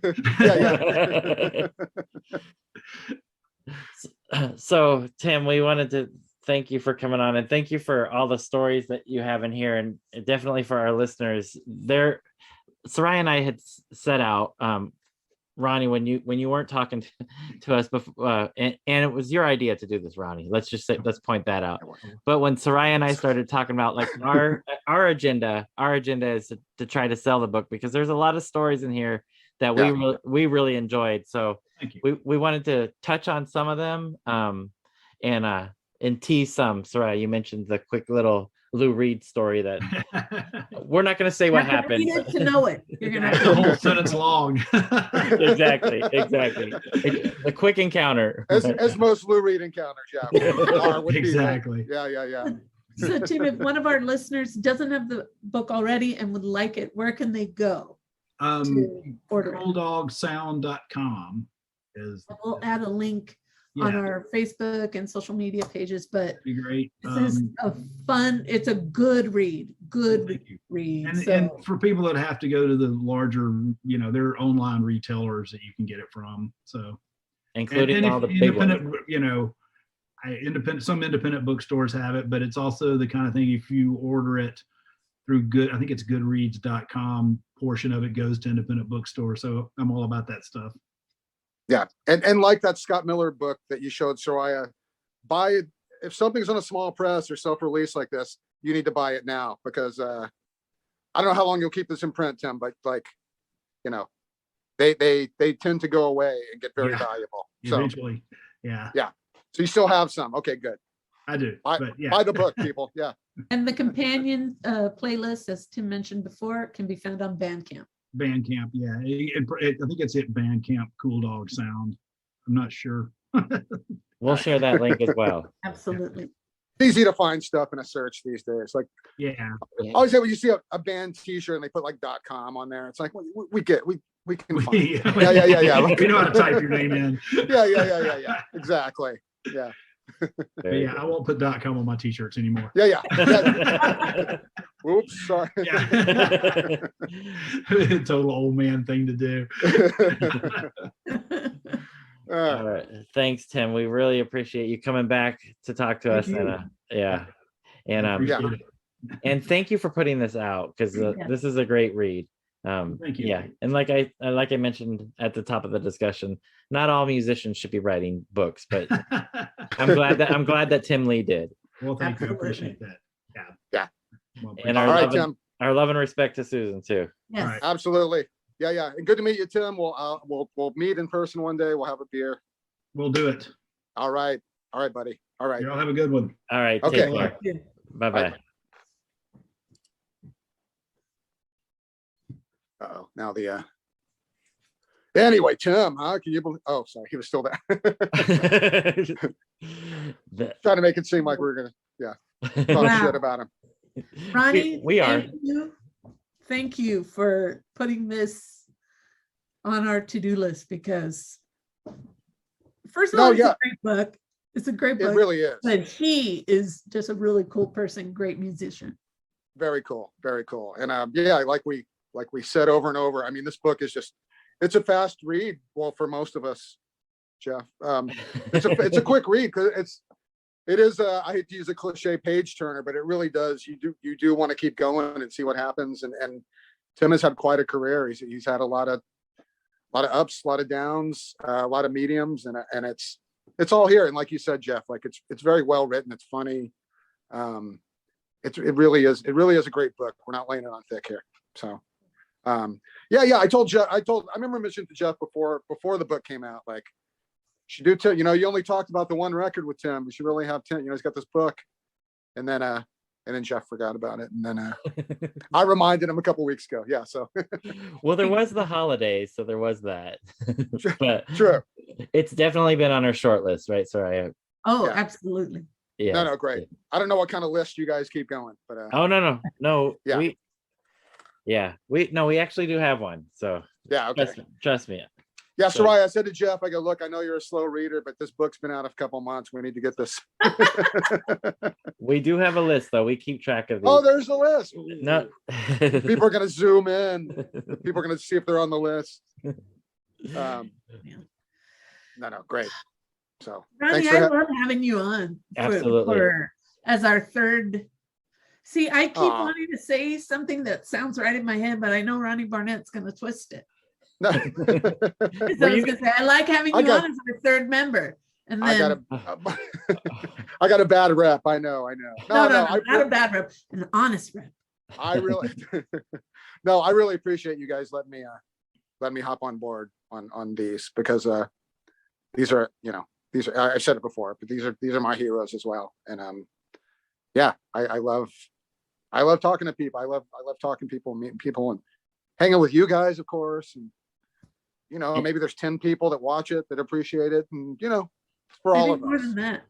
So, Tim, we wanted to thank you for coming on, and thank you for all the stories that you have in here, and definitely for our listeners. Soraya and I had set out, Ronnie, when you weren't talking to us before, and it was your idea to do this, Ronnie. Let's point that out. But when Soraya and I started talking about like our agenda is to try to sell the book, because there's a lot of stories in here that we really enjoyed. So we wanted to touch on some of them, and tease some. Soraya, you mentioned the quick little Lou Reed story that we're not going to say what happened. You need to know it. You're going to have the whole sentence long. Exactly. A quick encounter. As most Lou Reed encounters, exactly. Yeah. So, Tim, if one of our listeners doesn't have the book already and would like it, where can they go? To order it? Bulldogsound.com is. We'll add a link on our Facebook and social media pages, but be great. This is it's a good read. And for people that have to go to the larger, there are online retailers that you can get it from. So including all the big ones. Some independent bookstores have it, but it's also the kind of thing, if you order it through I think it's goodreads.com, portion of it goes to independent bookstores. So I'm all about that stuff. Yeah. And like that Scott Miller book that you showed, Soraya, buy it. If something's on a small press or self-release like this, you need to buy it now, because I don't know how long you'll keep this in print, Tim, but they tend to go away and get very valuable. So eventually. Yeah. So you still have some. Okay, good. I do. Buy the book, people. Yeah. And the companion playlist, as Tim mentioned before, can be found on Bandcamp. Bandcamp, yeah. I think it's at Bandcamp, Cool Dog Sound. I'm not sure. We'll share that link as well. Absolutely. It's easy to find stuff in a search these days. Like, I always say when you see a band T-shirt and they put like .com on there, it's like we can find it. Yeah. We know how to type your name in. Yeah. Exactly. Yeah. Yeah, I won't put .com on my T-shirts anymore. Yeah. Oops, sorry. Total old man thing to do. All right. Thanks, Tim. We really appreciate you coming back to talk to us. And thank you for putting this out, because this is a great read. Thank you. Yeah, and like I mentioned at the top of the discussion, not all musicians should be writing books, but I'm glad that Tim Lee did. Well, thank you. I appreciate that. Yeah. Well, and our love and respect to Susan too. Yes. Right. Absolutely. Yeah. And good to meet you, Tim. We'll meet in person one day. We'll have a beer. We'll do it. All right, buddy. All right. Y'all have a good one. All right. Okay. Take care. Bye-bye. Uh-oh. Now the Anyway, Tim, huh? Can you believe? Oh, sorry, he was still there. Trying to make it seem like we were gonna, talk Wow. shit about him. Ronnie, we are. Thank you for putting this on our to-do list, because first of all, it's a great book. It's a great book. It really is. But he is just a really cool person, great musician. Very cool. And like we said over and over, I mean, this book is just, it's a fast read. Well, for most of us, Jeff, it's a quick read, because it is I hate to use a cliche page turner, but it really does. You do want to keep going and see what happens. And Tim has had quite a career. He's had a lot of ups, a lot of downs, a lot of mediums, and it's all here. And like you said, Jeff, like it's very well written. It's funny. It really is a great book. We're not laying it on thick here. So I remember mentioning to Jeff before the book came out, like, should do Tim, you only talked about the one record with Tim. We should really have Tim, he's got this book. And then Jeff forgot about it. And then I reminded him a couple weeks ago. Yeah. So well, there was the holidays, so there was that. But true. It's definitely been on our short list, right, Soraya? Oh, yeah. Absolutely. Yeah. No, great. I don't know what kind of list you guys keep going, but oh no. Yeah. We actually do have one. So yeah, okay. Trust me. Yeah, Soraya, I said to Jeff, I go, look, I know you're a slow reader, but this book's been out a couple months. We need to get this. We do have a list, though. We keep track of these. Oh, there's a list. No. People are going to zoom in. People are going to see if they're on the list. No, great. So, Ronnie, I love having you on. Absolutely. As our third. See, I keep wanting to say something that sounds right in my head, but I know Ronnie Barnett's going to twist it. No. So I was gonna say, I like having you on as our third member. And then I got a bad rep. I know. No, not a bad rep, an honest rep. I really appreciate you guys letting me hop on board on these, because these are I've said it before, but these are my heroes as well. And I love talking to people. I love talking to people, meeting people, and hanging with you guys, of course. And maybe there's 10 people that watch it that appreciate it, and it's for all of us. More than that.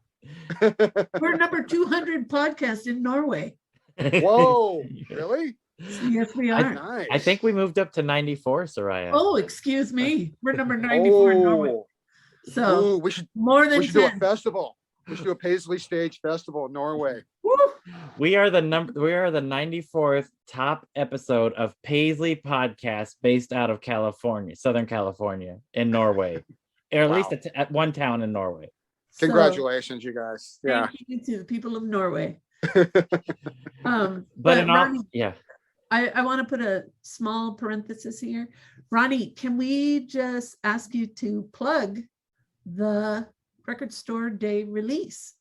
We're number 200 podcast in Norway. Whoa, really? Yes, we are. Nice. I think we moved up to 94, Soraya. Oh, excuse me. We're number 94 in Norway. So we should more than 10. Do a festival. We should do a Paisley Stage Festival in Norway. Woo! We are the 94th top episode of Paisley podcast based out of California, Southern California, in Norway, or at least at one town in Norway. Congratulations, you guys. Yeah. Thank you to the people of Norway. But in all, Ronnie, I want to put a small parenthesis here. Ronnie, can we just ask you to plug the Record Store Day release?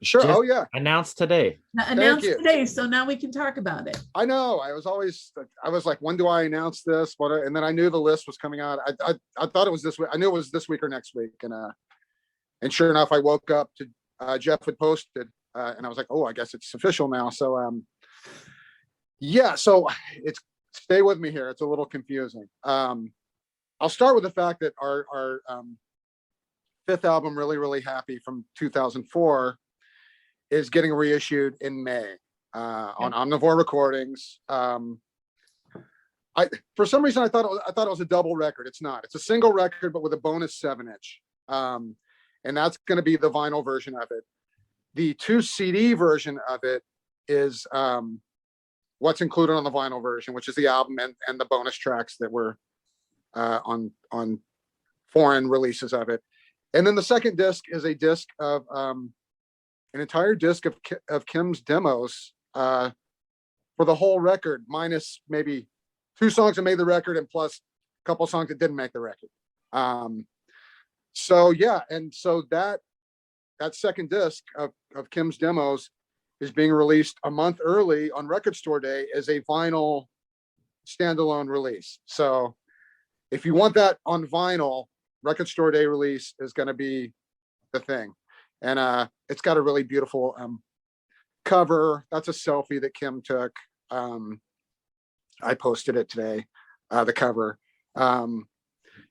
Sure. Just oh yeah. Announced today. Today, so now we can talk about it. I know. I was like, when do I announce this? And then I knew the list was coming out. I thought it was this week. I knew it was this week or next week. And sure enough, I woke up to Jeff had posted, and I was like, oh, I guess it's official now. So so stay with me here. It's a little confusing. I'll start with the fact that our fifth album, Really, Really Happy, from 2004, is getting reissued in May on Omnivore Recordings. For some reason I thought it was a double record. It's not. It's a single record, but with a bonus 7-inch, and that's going to be the vinyl version of it. The 2 CD version of it is what's included on the vinyl version, which is the album and the bonus tracks that were on foreign releases of it. And then the second disc is a disc of an entire disc of Kim's demos for the whole record, minus maybe 2 songs that made the record and plus a couple songs that didn't make the record. So that second disc of Kim's demos is being released a month early on Record Store Day as a vinyl standalone release. So if you want that on vinyl, Record Store Day release is going to be the thing. And it's got a really beautiful cover. That's a selfie that Kim took. I posted it today, the cover.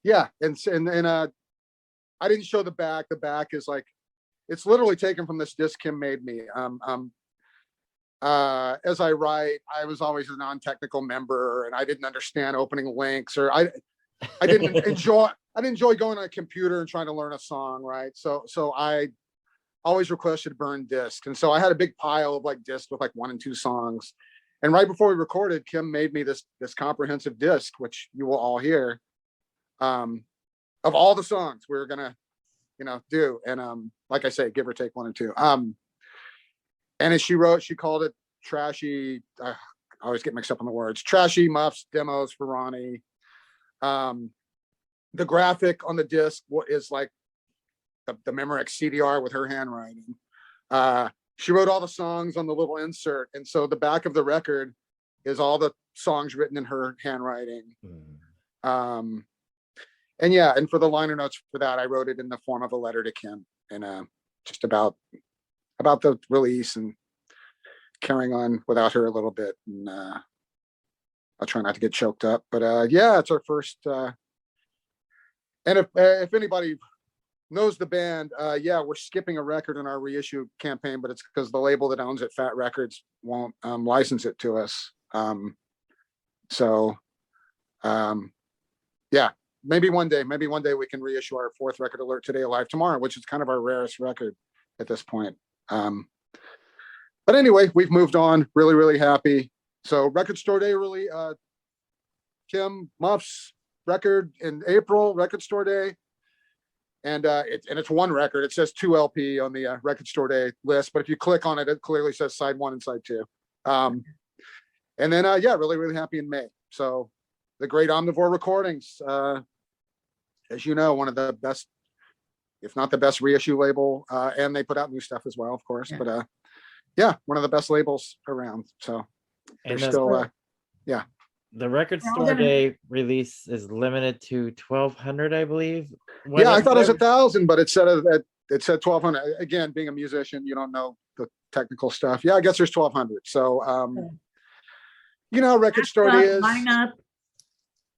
yeah, and I didn't show the back. The back is like, it's literally taken from this disc Kim made me. As I write, I was always a non-technical member, and I didn't understand opening links, or I didn't enjoy going on a computer and trying to learn a song, right? So I always requested burn discs, and so I had a big pile of like discs with like 1 and 2 songs. And right before we recorded, Kim made me this comprehensive disc, which you will all hear, of all the songs we were gonna, do. And like I say, give or take 1 or 2. And as she wrote, she called it trashy. I always get mixed up on the words. Trashy Muffs demos for Ronnie. The graphic on the disc is like the Memorex CDR with her handwriting. She wrote all the songs on the little insert, and so the back of the record is all the songs written in her handwriting. And yeah, and for the liner notes for that, I wrote it in the form of a letter to Kim, and just about the release and carrying on without her a little bit. And I'll try not to get choked up, but yeah, it's our first. And if anybody knows the band, yeah, we're skipping a record in our reissue campaign, but it's because the label that owns it, Fat Records, won't license it to us. Yeah, maybe one day we can reissue our 4th record, Alert Today Alive Tomorrow, which is kind of our rarest record at this point. But anyway, we've moved on. Really, really happy. So Record Store Day, really, Kim Muffs record in April, Record Store Day. And it's 1 record. It says 2 LP on the Record Store Day list, but if you click on it, it clearly says side 1 and side 2. And then yeah, really, really happy in May. So the Great Omnivore Recordings, as you know, one of the best, if not the best reissue label, and they put out new stuff as well, of course. Yeah. But yeah, one of the best labels around. So they're still yeah. The Record Store Day release is limited to 1,200, I believe. Yeah, I thought it was 1,000, but it said 1,200. Again, being a musician, you don't know the technical stuff. Yeah, I guess there's 1,200. So, Record Store Day is. Line up.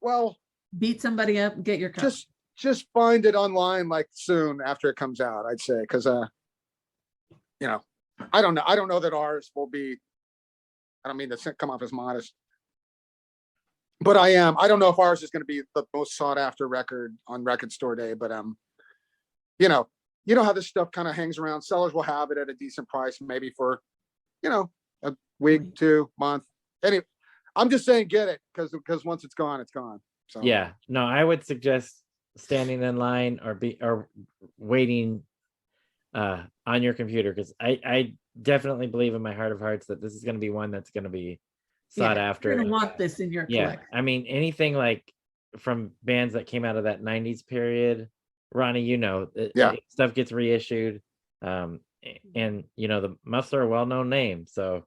Well, beat somebody up, and get your copy. Just find it online like soon after it comes out, I'd say, because I don't know that ours will be. I don't mean to come off as modest. But I don't know if ours is going to be the most sought after record on Record Store Day, but you know how this stuff kind of hangs around. Sellers will have it at a decent price, maybe for, a week, 2 month. Anyway, I'm just saying, get it because once it's gone, it's gone. So yeah, no, I would suggest standing in line or waiting on your computer, because I definitely believe in my heart of hearts that this is going to be one that's going to be sought after. You're gonna want this in your collection. I mean, anything like from bands that came out of that 90s period, Ronnie, stuff gets reissued. And the Muffs are a well-known name. So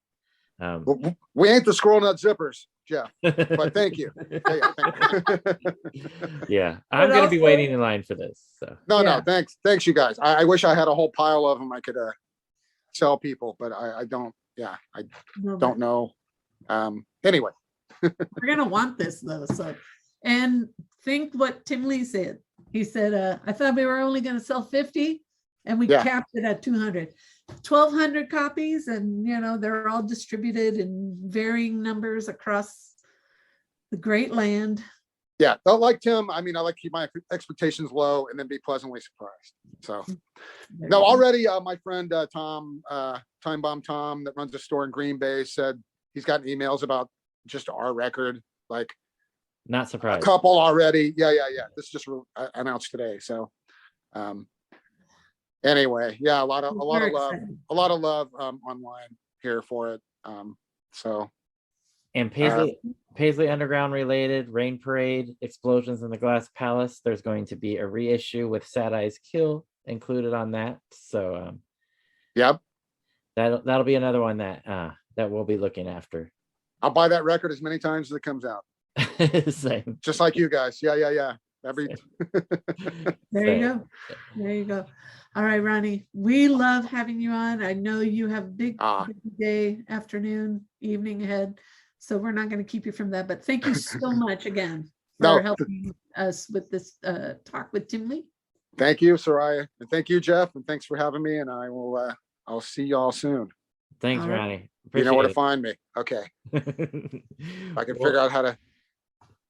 we ain't the Squirrel Nut Zippers, Jeff. But thank you. Yeah, I'm gonna be waiting in line for this. So no, thanks you guys. I wish I had a whole pile of them I could sell people, but I don't. Yeah, I don't know. Anyway, we're gonna want this though. So, and think what Tim Lee said. He said, I thought we were only going to sell 50, and we capped it at 200. 1,200 copies, and they're all distributed in varying numbers across the great land. Yeah, like Tim, I mean, I like to keep my expectations low and then be pleasantly surprised. So no, already my friend Tom, Time Bomb Tom, that runs a store in Green Bay, said he's gotten emails about just our record, like not surprised. A couple already. Yeah. This just announced today. So anyway, yeah, a lot of love online here for it. And Paisley Underground related, Rain Parade, Explosions in the Glass Palace. There's going to be a reissue with Sad Eyes Kill included on that. So yep. That'll be another one that we'll be looking after. I'll buy that record as many times as it comes out. Same. Just like you guys. Yeah. There you go. All right, Ronnie, we love having you on. I know you have big day, afternoon, evening ahead, so we're not going to keep you from that, but thank you so much again. No, helping us with this talk with Tim Lee. thank you, Soraya, and thank you, Jeff, and thanks for having me. And I will, I'll see y'all soon. Thanks, All right. Ronnie. You know where to Appreciate find me. Okay, it. I can figure out how to.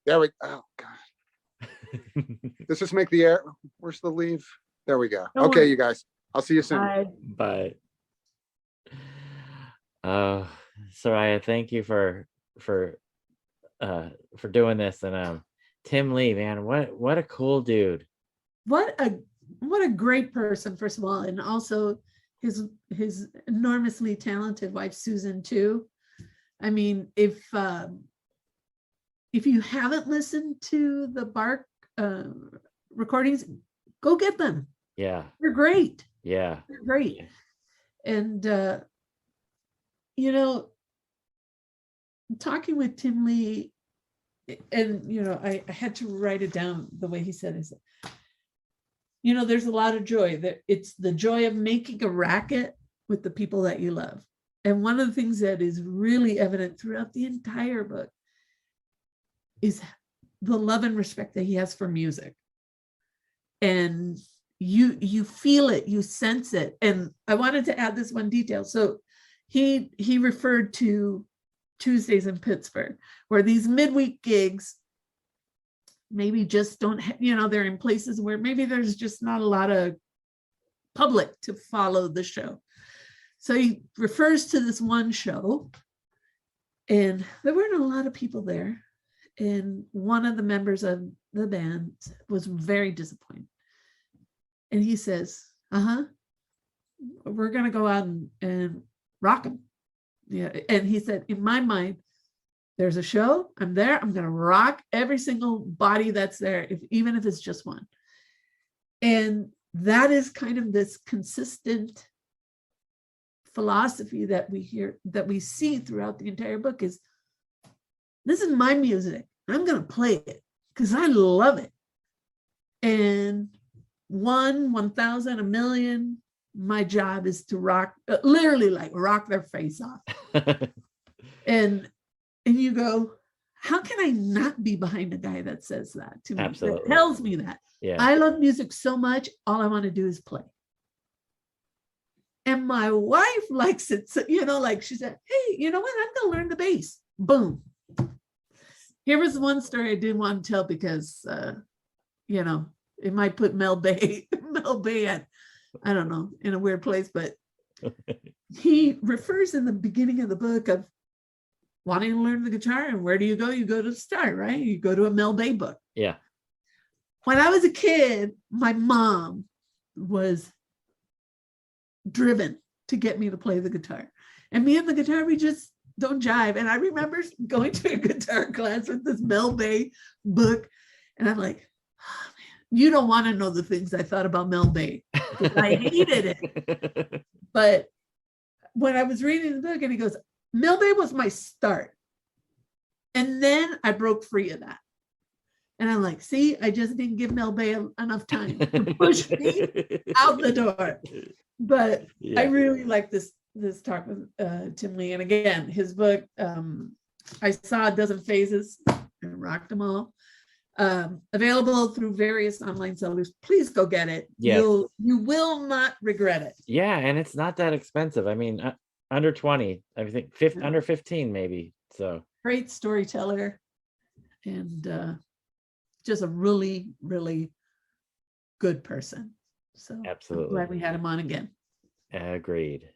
There we. Oh God, does this make the air? Where's the leave? There we go. Don't Okay, worry. you guys. I'll see you soon. Bye. Bye. Soraya, thank you for doing this. And Tim Lee, man, what a cool dude. What a great person, first of all, and also his enormously talented wife Susan too. I mean, if you haven't listened to the Bark recordings, go get them. Yeah. They're great. Yeah. They're great. And you know, talking with Tim Lee, and you know, I had to write it down the way he said it. You know, there's a lot of joy. That it's the joy of making a racket with the people that you love. And one of the things that is really evident throughout the entire book is the love and respect that he has for music. And you feel it, you sense it. And I wanted to add this one detail. So he referred to Tuesdays in Pittsburgh, where these midweek gigs maybe just don't, you know, they're in places where maybe there's just not a lot of public to follow the show. So he refers to this one show, and there weren't a lot of people there. And one of the members of the band was very disappointed. And he says, we're going to go out and rock them. Yeah. And he said, in my mind, there's a show, I'm there, I'm going to rock every single body that's there, even if it's just one. And that is kind of this consistent philosophy that we hear, that we see throughout the entire book is, this is my music. I'm going to play it because I love it. And 1,000, a million, my job is to rock, literally like rock their face off. And you go, how can I not be behind a guy that says that to me? Absolutely. That tells me that. Yeah. I love music so much, all I want to do is play. And my wife likes it. So, you know, like she said, hey, you know what? I'm going to learn the bass. Boom. Here was one story I didn't want to tell because, you know, it might put Mel Bay at, I don't know, in a weird place, but he refers in the beginning of the book of wanting to learn the guitar. And where do you go? You go to the start, right? You go to a Mel Bay book. Yeah. When I was a kid, my mom was driven to get me to play the guitar. And me and the guitar, we just don't jive. And I remember going to a guitar class with this Mel Bay book. And I'm like, oh, man, you don't want to know the things I thought about Mel Bay. I hated it. But when I was reading the book and he goes, Mel Bay was my start. And then I broke free of that. And I'm like, see, I just didn't give Mel Bay enough time to push me out the door. But Yeah. I really like this talk with Tim Lee. And again, his book, I saw a dozen phases and rocked them all. Available through various online sellers. Please go get it. Yes. You will not regret it. Yeah, and it's not that expensive. I mean, under 20, I think under 15 maybe. So Great storyteller, and just a really, really good person. So absolutely. I'm glad we had him on again. Agreed.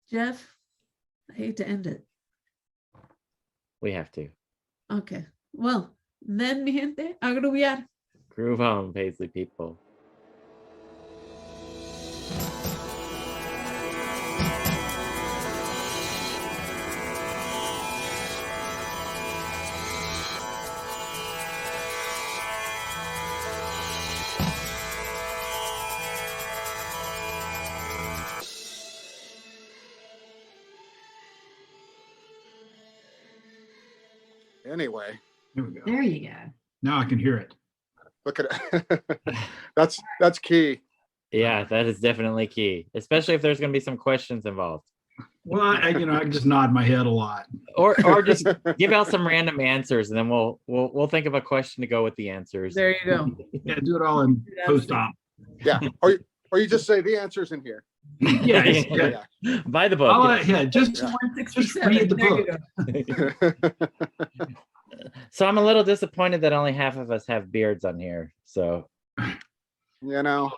Jeff, I hate to end it. We have to. Okay. Well, then, mi gente, agruviar. Groove on, Paisley people. Anyway, Here we go. There you go. Now I can hear it. look at it. That's key. Yeah, that is definitely key, especially if there's going to be some questions involved. Well, I can just nod my head a lot. Or just give out some random answers, and then we'll think of a question to go with the answers. There you go. Yeah, do it all in post-op. Yeah, or you just say the answer's in here. Yeah, Yeah. Buy the book. Just 167. read the There you book. go. So I'm a little disappointed that only half of us have beards on here. So You know.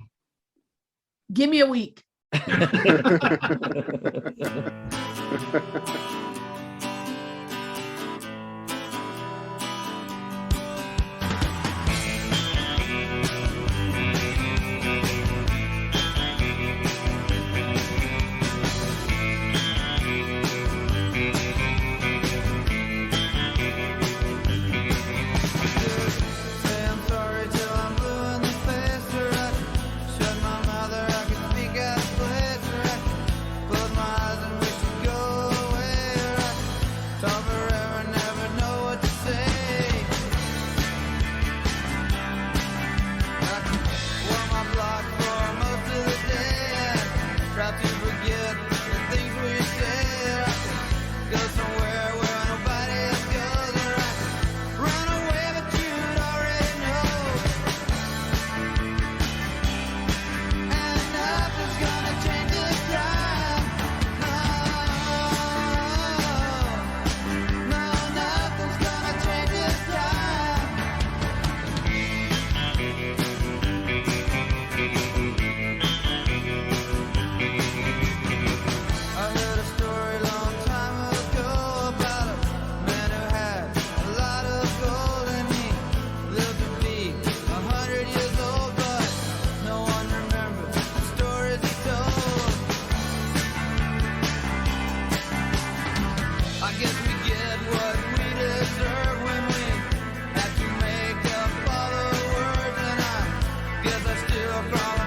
Give me a week. Say I'm sorry till I'm blue in the face, or I can shut my mouth, or I can speak out of place, or I can close my eyes and wish you'd go away, or I can talk forever and never know what to say. I can walk my block for most of the day and try to forget the things we said. I can go somewhere where nobody else goes, or I can run away, but you'd already know. And nothing's gonna change this time. No, nothing's gonna change this time. I heard a story long time ago about a man who had a lot of gold, and he lived to be 100 years old, but no one remembers the stories he told. I guess we get what we deserve when we have to make up all the words, and I guess I still crawl